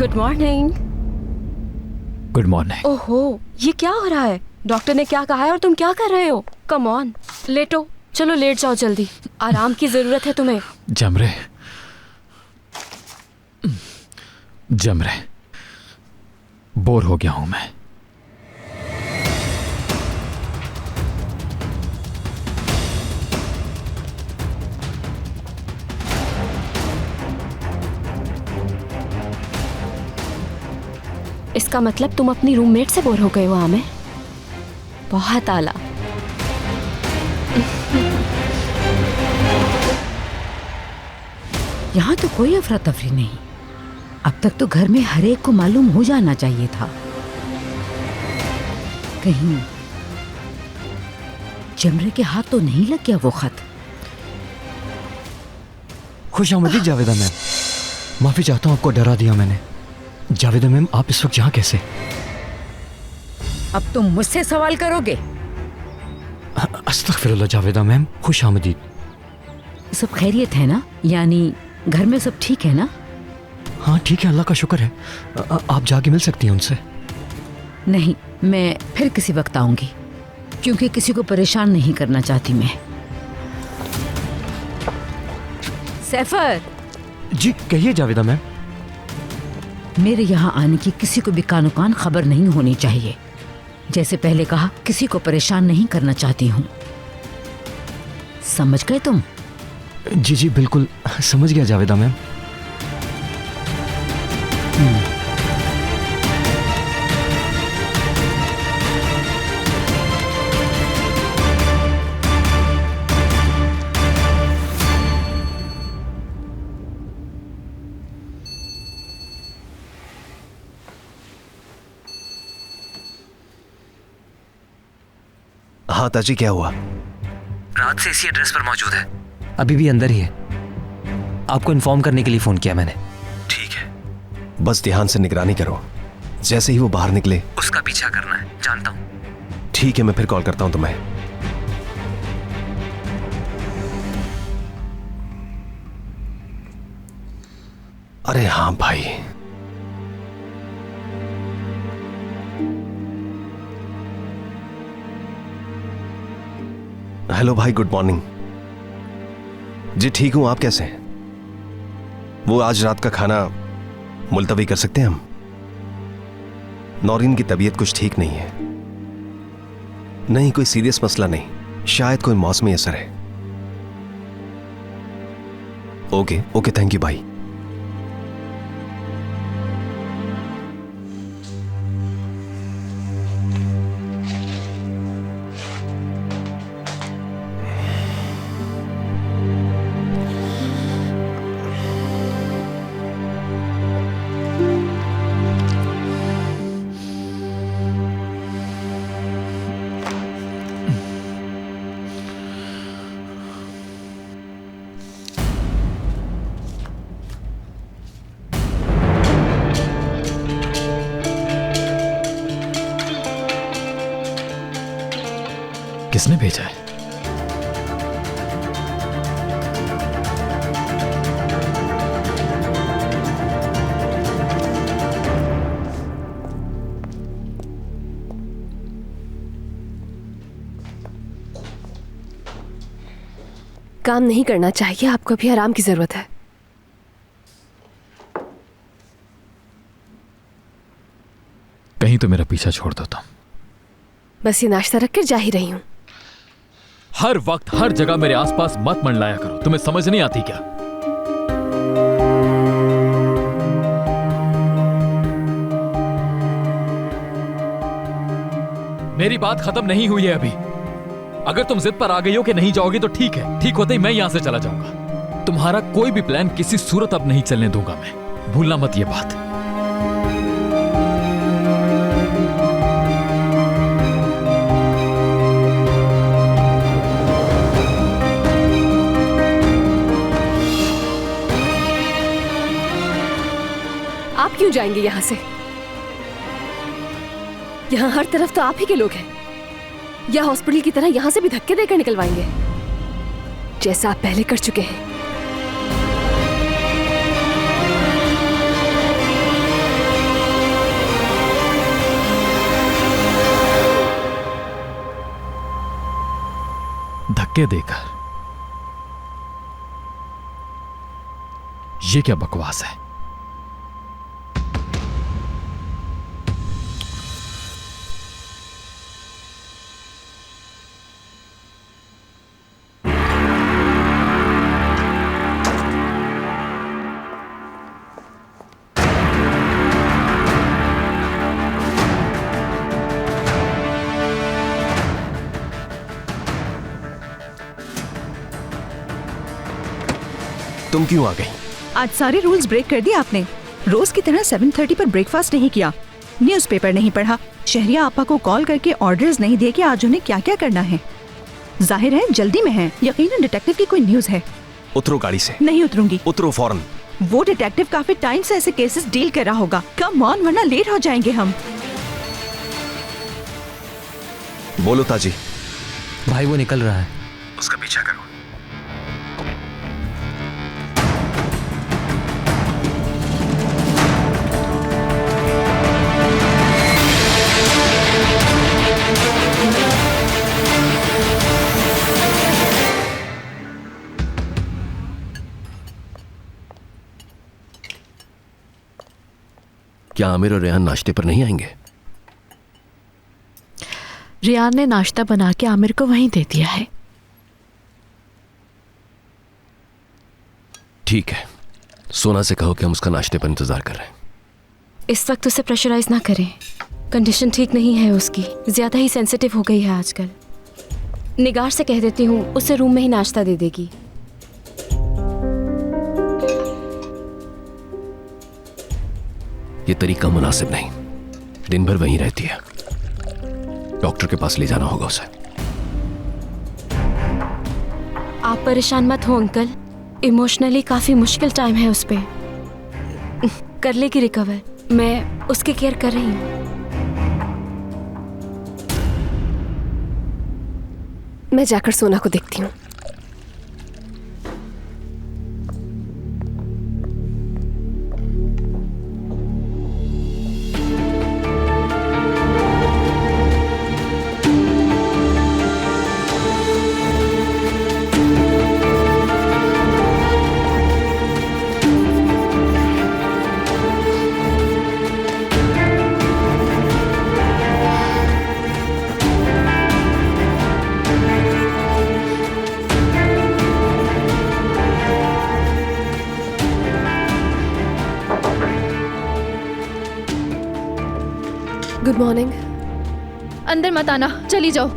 Good morning. Good morning. ओहो, ये क्या हो रहा है? डॉक्टर ने क्या कहा है और तुम क्या कर रहे हो? कम ऑन, लेटो। चलो लेट जाओ जल्दी, आराम की जरूरत है तुम्हें। जमरे, जमरे, बोर हो गया हूं मैं। इसका मतलब तुम अपनी रूममेट से बोर हो गए हो आमिर? बहुत आला। यहाँ तो कोई अफरा तफरी नहीं। अब तक तो घर में हर एक को मालूम हो जाना चाहिए था। कहीं जमरे के हाथ तो नहीं लग गया वो खत? खुशामदीद जावेदा मैम, माफी चाहता हूँ आपको डरा दिया मैंने। जावेदा मैम, आप इस वक्त यहाँ कैसे? अब तुम मुझसे सवाल करोगे? अस्तगफिरुल्लाह जावेदा मैम, खुश आमदीद। सब खैरियत है ना? यानी घर में सब ठीक है ना? हाँ ठीक है, अल्लाह का शुक्र है। आप जाके मिल सकती हैं उनसे। नहीं, मैं फिर किसी वक्त आऊंगी, क्योंकि किसी को परेशान नहीं करना चाहती मैं। सैफर जी कहिए जावेदा मैम। मेरे यहाँ आने की किसी को भी कानो कान खबर नहीं होनी चाहिए। जैसे पहले कहा, किसी को परेशान नहीं करना चाहती हूँ। समझ गए तुम? जी जी बिल्कुल समझ गया जावेदा मैम। हाँ ताजी, क्या हुआ? रात से इसी एड्रेस पर मौजूद है, अभी भी अंदर ही है। आपको इन्फॉर्म करने के लिए फोन किया मैंने। ठीक है, बस ध्यान से निगरानी करो। जैसे ही वो बाहर निकले उसका पीछा करना है, जानता हूँ। ठीक है, मैं फिर कॉल करता हूँ तुम्हें। अरे हाँ भाई, हेलो भाई, गुड मॉर्निंग। जी ठीक हूं, आप कैसे हैं? वो आज रात का खाना मुलतवी कर सकते हैं हम? नौरीन की तबीयत कुछ ठीक नहीं है। नहीं, कोई सीरियस मसला नहीं, शायद कोई मौसमी असर है। ओके ओके, थैंक यू भाई। किसने भेजा है? काम नहीं करना चाहिए, आपको अभी आराम की जरूरत है। कहीं तो मेरा पीछा छोड़ दो तुम। बस ये नाश्ता रख कर जा ही रही हूँ। हर वक्त हर जगह मेरे आसपास मत मंडलाया करो, तुम्हें समझ नहीं आती क्या? मेरी बात खत्म नहीं हुई है अभी। अगर तुम जिद पर आ गई हो कि नहीं जाओगी तो ठीक है, ठीक होते ही मैं यहां से चला जाऊंगा। तुम्हारा कोई भी प्लान किसी सूरत अब नहीं चलने दूंगा मैं, भूलना मत ये बात। आप क्यों जाएंगे यहां से? यहां हर तरफ तो आप ही के लोग हैं। या हॉस्पिटल की तरह यहां से भी धक्के देकर निकलवाएंगे जैसा आप पहले कर चुके हैं। धक्के देकर? ये क्या बकवास है? तुम क्यों आ गई? आज सारे रूल्स ब्रेक कर दिए आपने। रोज की तरह 7:30 पर ब्रेकफास्ट नहीं किया, न्यूज़पेपर नहीं पढ़ा, शहरिया आपा को कॉल करके ऑर्डर्स नहीं दिए कि आज उन्हें क्या क्या करना है। जाहिर है जल्दी में है, यकीनन डिटेक्टिव की कोई न्यूज है। उतरो गाड़ी से। नहीं उतरूंगी। उतरो फौरन। वो डिटेक्टिव काफी टाइम से ऐसे केसेस डील कर रहा होगा। कम ऑन, वरना लेट हो जाएंगे हम। बोलो ताजी। भाई वो निकल रहा है। उसका पीछा करो। क्या आमिर और रेहान नाश्ते पर नहीं आएंगे? रियान ने नाश्ता बना के आमिर को वहीं दे दिया है। ठीक है, सोना से कहो कि हम उसका नाश्ते पर इंतजार कर रहे हैं। इस वक्त उसे प्रेशराइज ना करें, कंडीशन ठीक नहीं है उसकी, ज्यादा ही सेंसिटिव हो गई है आजकल। निगार से कह देती हूँ उसे रूम में ही नाश्ता दे देगी। ये तरीका मुनासिब नहीं, दिन भर वहीं रहती है। डॉक्टर के पास ले जाना होगा उसे। आप परेशान मत हो अंकल, इमोशनली काफी मुश्किल टाइम है उस पे। कर लेगी रिकवर, मैं उसकी केयर कर रही हूँ। मैं जाकर सोना को देखती हूँ। Good morning. अंदर मत आना, चली जाओ।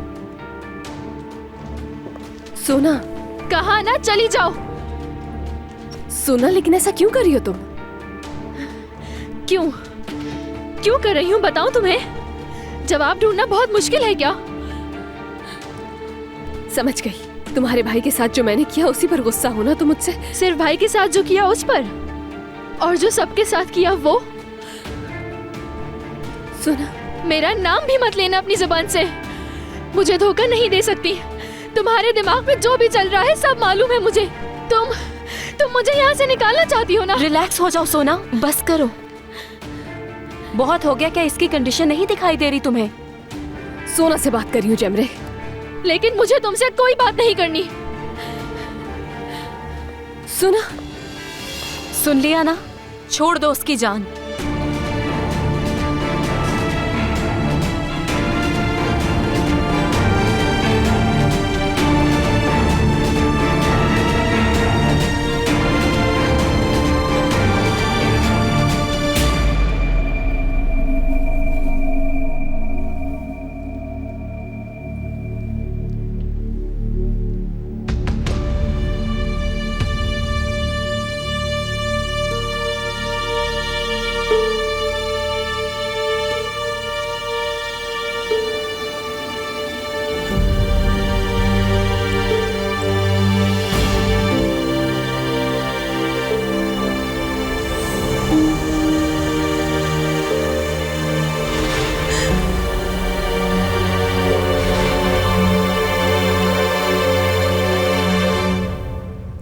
सोना। कहा ना चली जाओ। सोना, लेकिन ऐसा क्यों कर रही हो तुम? क्यों क्यों कर रही हूँ बताऊं तुम्हें? जवाब ढूंढना बहुत मुश्किल है क्या? समझ गई, तुम्हारे भाई के साथ जो मैंने किया उसी पर गुस्सा होना तो मुझसे। सिर्फ भाई के साथ जो किया उस पर, और जो सबके साथ किया वो। सुना, मेरा नाम भी मत लेना अपनी जुबान से। मुझे धोखा नहीं दे सकती। तुम्हारे दिमाग में जो भी चल रहा है सब मालूम है मुझे। तुम मुझे यहाँ से निकालना चाहती हो ना? रिलैक्स हो जाओ सोना, बस करो। बहुत हो गया। क्या इसकी कंडीशन नहीं दिखाई दे रही तुम्हें? सोना से बात कर रही हूँ जेमरे। लेकिन मुझे तुमसे कोई बात नहीं करनी। सुना? सुन लिया ना? छोड़ दो उसकी जान।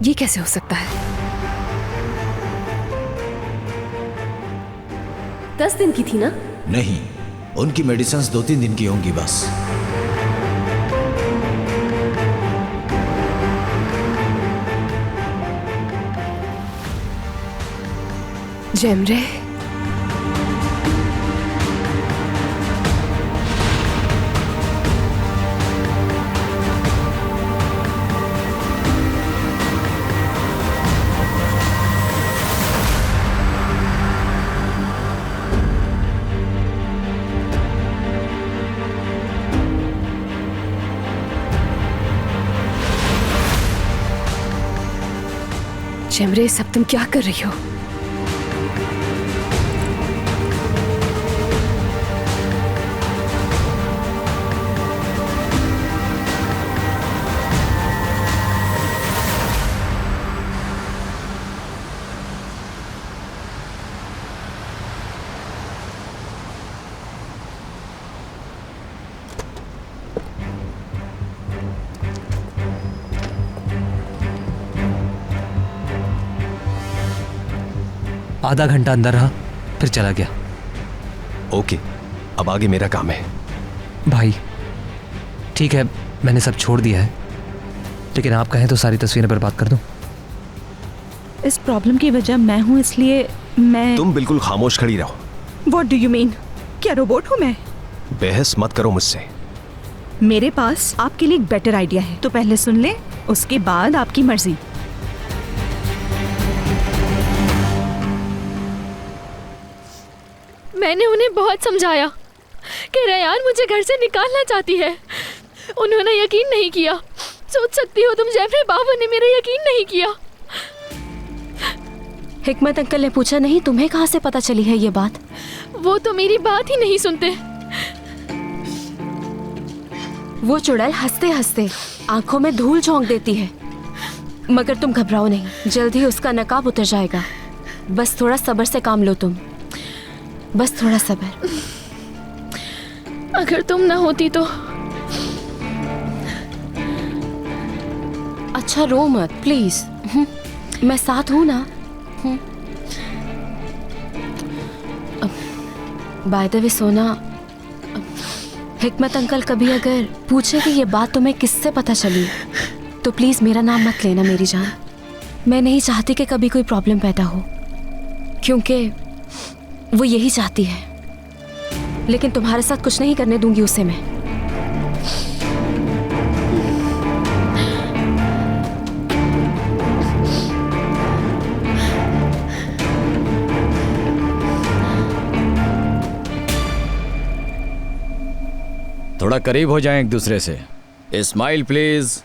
ये कैसे हो सकता है? 10 दिन की थी ना? नहीं, उनकी मेडिसिन 2-3 दिन की होंगी बस। जेमरे, जेमरे, सब तुम क्या कर रही हो? आधा घंटा अंदर रहा, फिर चला गया। ओके, अब आगे मेरा काम है। भाई ठीक है, मैंने सब छोड़ दिया है, लेकिन आप कहें तो सारी तस्वीरें बर्बाद कर दूं। इस प्रॉब्लम की वजह मैं हूँ, इसलिए मैं। तुम बिल्कुल खामोश खड़ी रहो। What do you mean? क्या रोबोट हूँ मैं? बहस मत करो मुझसे। मेरे पास आपके लिए एक बेटर आइडिया है, तो पहले सुन ले, उसके बाद आपकी मर्जी। मैंने उन्हें बहुत समझाया कि रेयान मुझे घर से निकालना चाहती है। उन्होंने यकीन नहीं किया। सोच सकती हो तुम, जेफरी बाबू ने मेरा यकीन नहीं किया। हिकमत अंकल ने पूछा नहीं, तुम्हें कहाँ से पता चली है ये बात? वो तो मेरी बात ही नहीं सुनते। वो चुड़ैल हंसते हंसते आंखों में धूल झोंक देती है। मगर तुम घबराओ नहीं, जल्द ही उसका नकाब उतर जाएगा। बस थोड़ा सब्र से काम लो तुम, बस थोड़ा सब्र। अगर तुम ना होती तो। अच्छा रो मत प्लीज, मैं साथ हूं ना। बाय द वे सोना, हिकमत अंकल कभी अगर पूछे कि ये बात तुम्हें किससे पता चली, तो प्लीज मेरा नाम मत लेना मेरी जान। मैं नहीं चाहती कि कभी कोई प्रॉब्लम पैदा हो, क्योंकि वो यही चाहती है। लेकिन तुम्हारे साथ कुछ नहीं करने दूंगी उसे मैं। थोड़ा करीब हो जाएं एक दूसरे से। Smile please.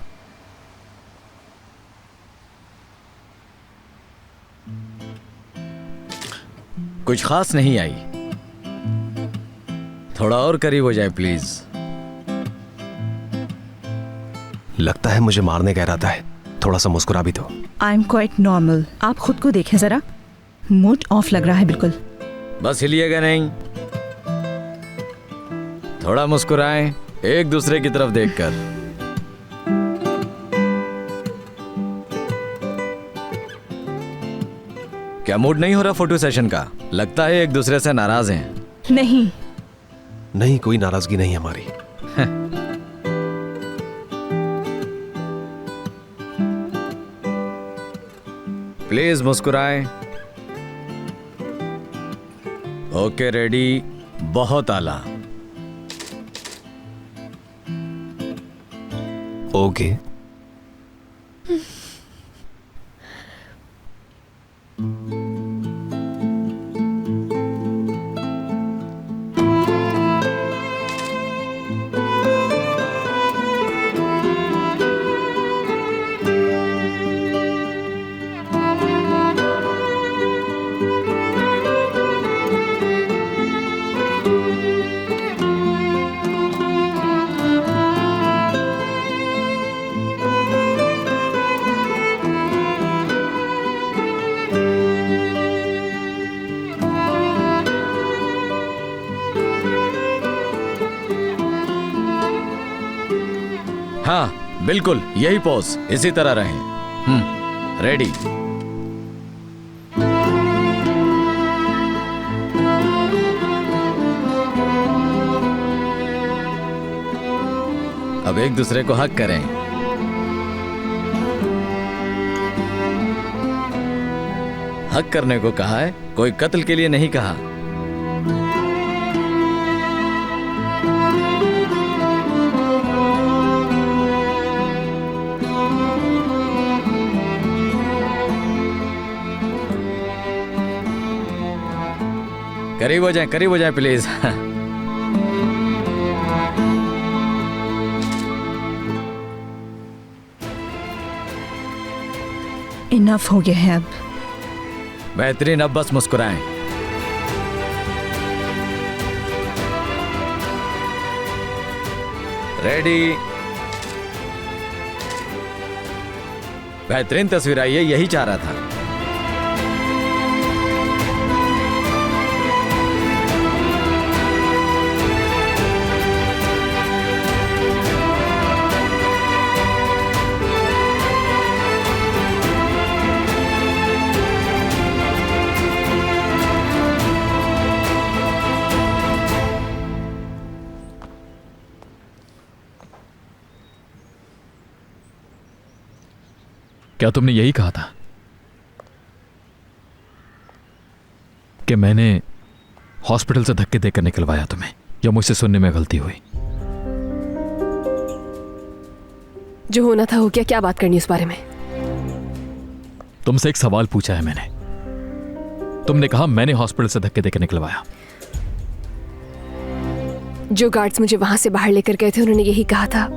कुछ खास नहीं आई, थोड़ा और करीब हो जाए प्लीज। लगता है मुझे मारने का इरादा है, थोड़ा सा मुस्कुरा भी दो। I am quite normal. आप खुद को देखें जरा, मूड ऑफ लग रहा है बिल्कुल। बस हिलिएगा नहीं, थोड़ा मुस्कुराएं। एक दूसरे की तरफ देखकर। क्या मूड नहीं हो रहा फोटो सेशन का? लगता है एक दूसरे से नाराज हैं। नहीं नहीं, कोई नाराजगी नहीं हमारी। प्लीज मुस्कुराएं। Okay, ready. बहुत आला। ओके। हाँ बिल्कुल, यही पोज, इसी तरह रहें। रेडी। अब एक दूसरे को हक करें। हक करने को कहा है, कोई कत्ल के लिए नहीं कहा। करीब हो जाए प्लीज। इनफ हो गया है अब। बेहतरीन, अब बस मुस्कुराएं। रेडी। बेहतरीन तस्वीर आई है, यही चाह रहा था। क्या तुमने यही कहा था कि मैंने हॉस्पिटल से धक्के देकर निकलवाया तुम्हें, या मुझसे सुनने में गलती हुई? जो होना था हो गया, क्या बात करनी उस बारे में? तुमसे एक सवाल पूछा है मैंने, तुमने कहा मैंने हॉस्पिटल से धक्के देकर निकलवाया। जो गार्ड्स मुझे वहां से बाहर लेकर गए थे उन्होंने यही कहा था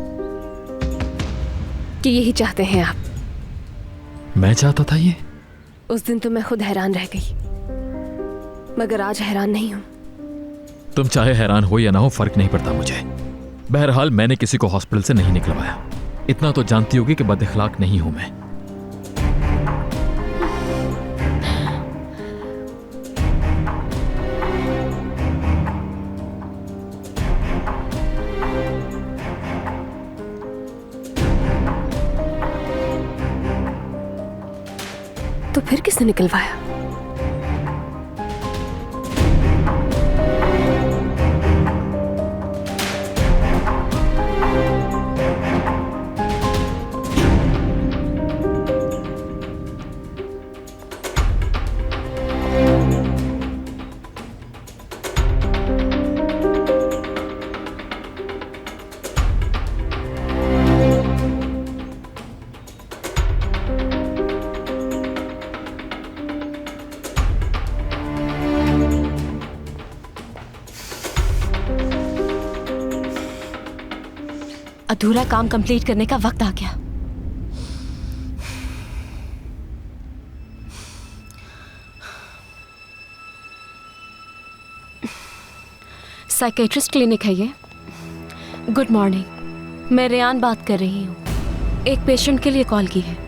कि यही चाहते हैं आप। मैं चाहता था ये? उस दिन तो मैं खुद हैरान रह गई, मगर आज हैरान नहीं हूं। तुम चाहे हैरान हो या ना हो, फर्क नहीं पड़ता मुझे। बहरहाल मैंने किसी को हॉस्पिटल से नहीं निकलवाया। इतना तो जानती होगी कि बदअखलाक नहीं हूं मैं। तो फिर किसने निकलवाया? अधूरा काम कंप्लीट करने का वक्त आ गया। साइकेट्रिस्ट क्लिनिक है ये। गुड मॉर्निंग, मैं रेयान बात कर रही हूँ। एक पेशेंट के लिए कॉल की है।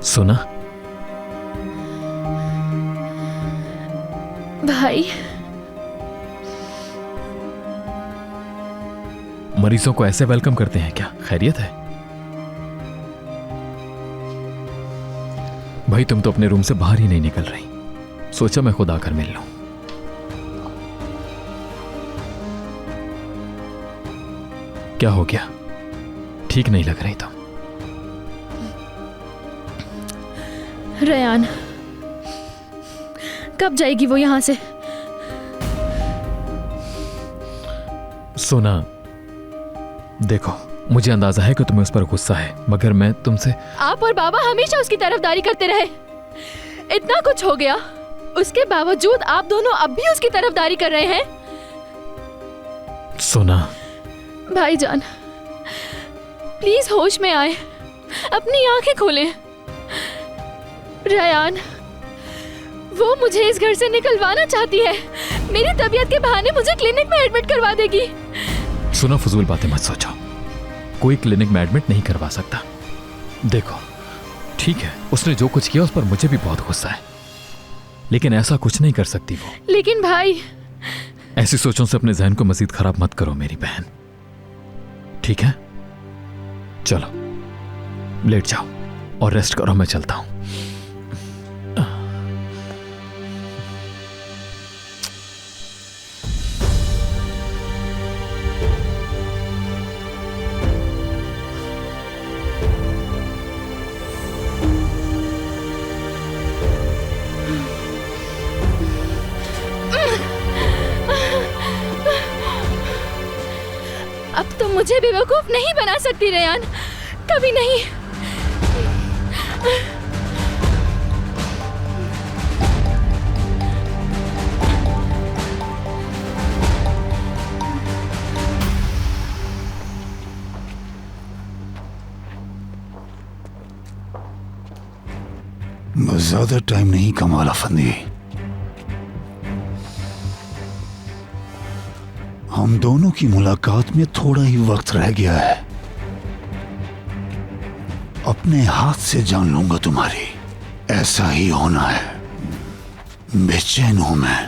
सुना भाई, मरीजों को ऐसे वेलकम करते हैं क्या? खैरियत है? भाई तुम तो अपने रूम से बाहर ही नहीं निकल रही। सोचा मैं खुद आकर मिल लूं। क्या हो गया? ठीक नहीं लग रही तुम। रयान, कब जाएगी वो यहां से? सोना, देखो मुझे अंदाजा है कि तुम्हें उस पर गुस्सा है, मगर मैं तुमसे। आप और बाबा हमेशा उसकी तरफदारी करते रहे। इतना कुछ हो गया, उसके बावजूद आप दोनों अब भी उसकी तरफदारी कर रहे हैं। सोना, भाईजान, प्लीज होश में आए, अपनी आंखें खोलें। रयान, वो मुझे इस घर से निकलवाना चाहती है। मेरी तबीयत के बहाने मुझे क्लिनिक में एडमिट करवा देगी। सुनो, फजूल बातें मत सोचो। कोई क्लिनिक में एडमिट नहीं करवा सकता। देखो, ठीक है, उसने जो कुछ किया उस पर मुझे भी बहुत गुस्सा है, लेकिन ऐसा कुछ नहीं कर सकती वो। लेकिन भाई, ऐसी सोचों से अपने जहन को मजीद खराब मत करो मेरी बहन, ठीक है? चलो लेट जाओ और रेस्ट करो, मैं चलता हूं। अब तुम मुझे बेवकूफ नहीं बना सकती रयान, कभी नहीं। बस ज्यादा टाइम नहीं कमाला फंदी। हम दोनों की मुलाकात में थोड़ा ही वक्त रह गया है। अपने हाथ से जान लूंगा तुम्हारी। ऐसा ही होना है। बेचैन हूं मैं।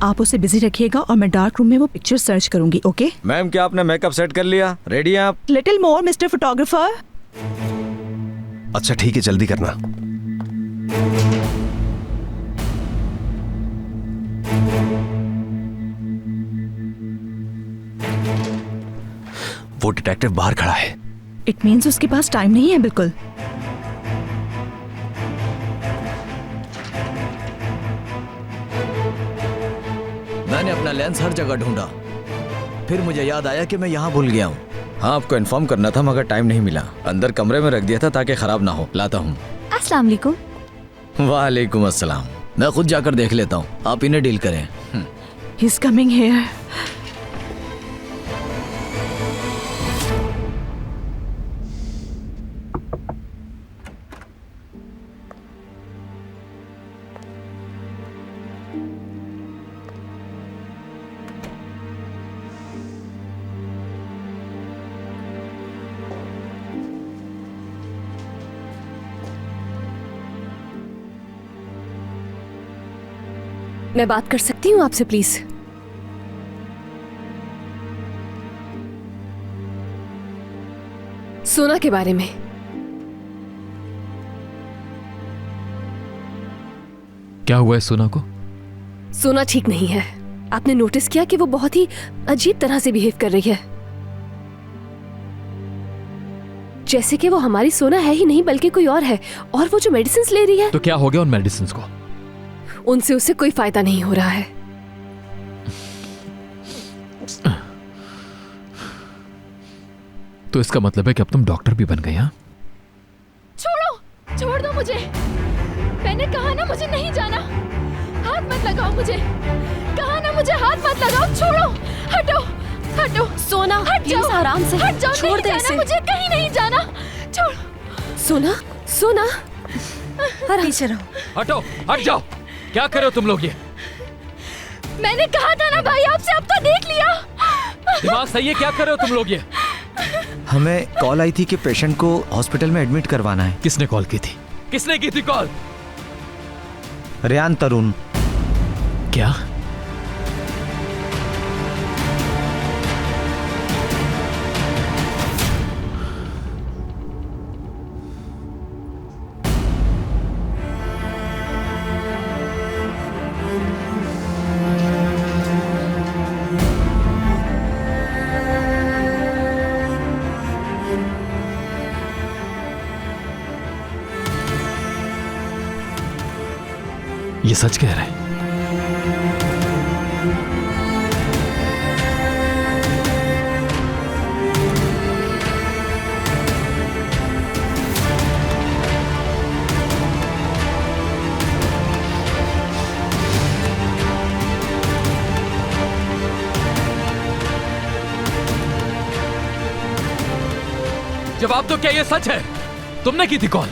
आप उसे बिजी रखिएगा और मैं डार्क रूम में वो पिक्चर सर्च करूंगी। ओके मैम, क्या आपने मेकअप सेट कर लिया? रेडी हैं आप? Little more mister photographer. अच्छा ठीक है, जल्दी करना। वो डिटेक्टिव बाहर खड़ा है। इट मीन्स उसके पास टाइम नहीं है बिल्कुल। मैंने अपना लेंस हर जगह ढूंढा, फिर मुझे याद आया कि मैं यहाँ भूल गया हूँ। हाँ, आपको इन्फॉर्म करना था मगर टाइम नहीं मिला। अंदर कमरे में रख दिया था ताकि खराब ना हो। लाता हूँ। अस्सलाम वालेकुम। वालेकुम अस्सलाम। मैं खुद जाकर देख लेता हूँ, आप इन्हें डील करें। He's coming here. मैं बात कर सकती हूँ आपसे प्लीज? सोना के बारे में। क्या हुआ है सोना को? सोना ठीक नहीं है। आपने नोटिस किया कि वो बहुत ही अजीब तरह से बिहेव कर रही है, जैसे कि वो हमारी सोना है ही नहीं बल्कि कोई और है। और वो जो मेडिसिन ले रही है। तो क्या हो गया उन मेडिसिन को? उनसे उसे कोई फायदा नहीं हो रहा है। तो इसका मतलब है कि अब तुम डॉक्टर भी बन गई? हाँ, छोड़ो, छोड़ दो मुझे। मैंने कहा ना मुझे नहीं जाना। हाथ मत लगाओ मुझे। कहा ना मुझे हाथ मत लगाओ। छोड़ो, हटो, हटो। सोना, हट जाओ, आराम से। हट जाओ। छोड़ दे इसे। मुझे कहीं नहीं जाना। छोड़। सोना, सोना, पीछे रहो। हटो, हट जाओ। क्या कर रहे हो तुम लोग ये? मैंने कहा था ना भाई आपसे, अब तो देख लिया। दिमाग सही है? क्या कर रहे हो तुम लोग ये? हमें कॉल आई थी कि पेशेंट को हॉस्पिटल में एडमिट करवाना है। किसने कॉल की थी? किसने की थी कॉल? रेयान तरुण। क्या? ये सच कह रहे हैं? जवाब तो, क्या ये सच है? तुमने की थी कॉल?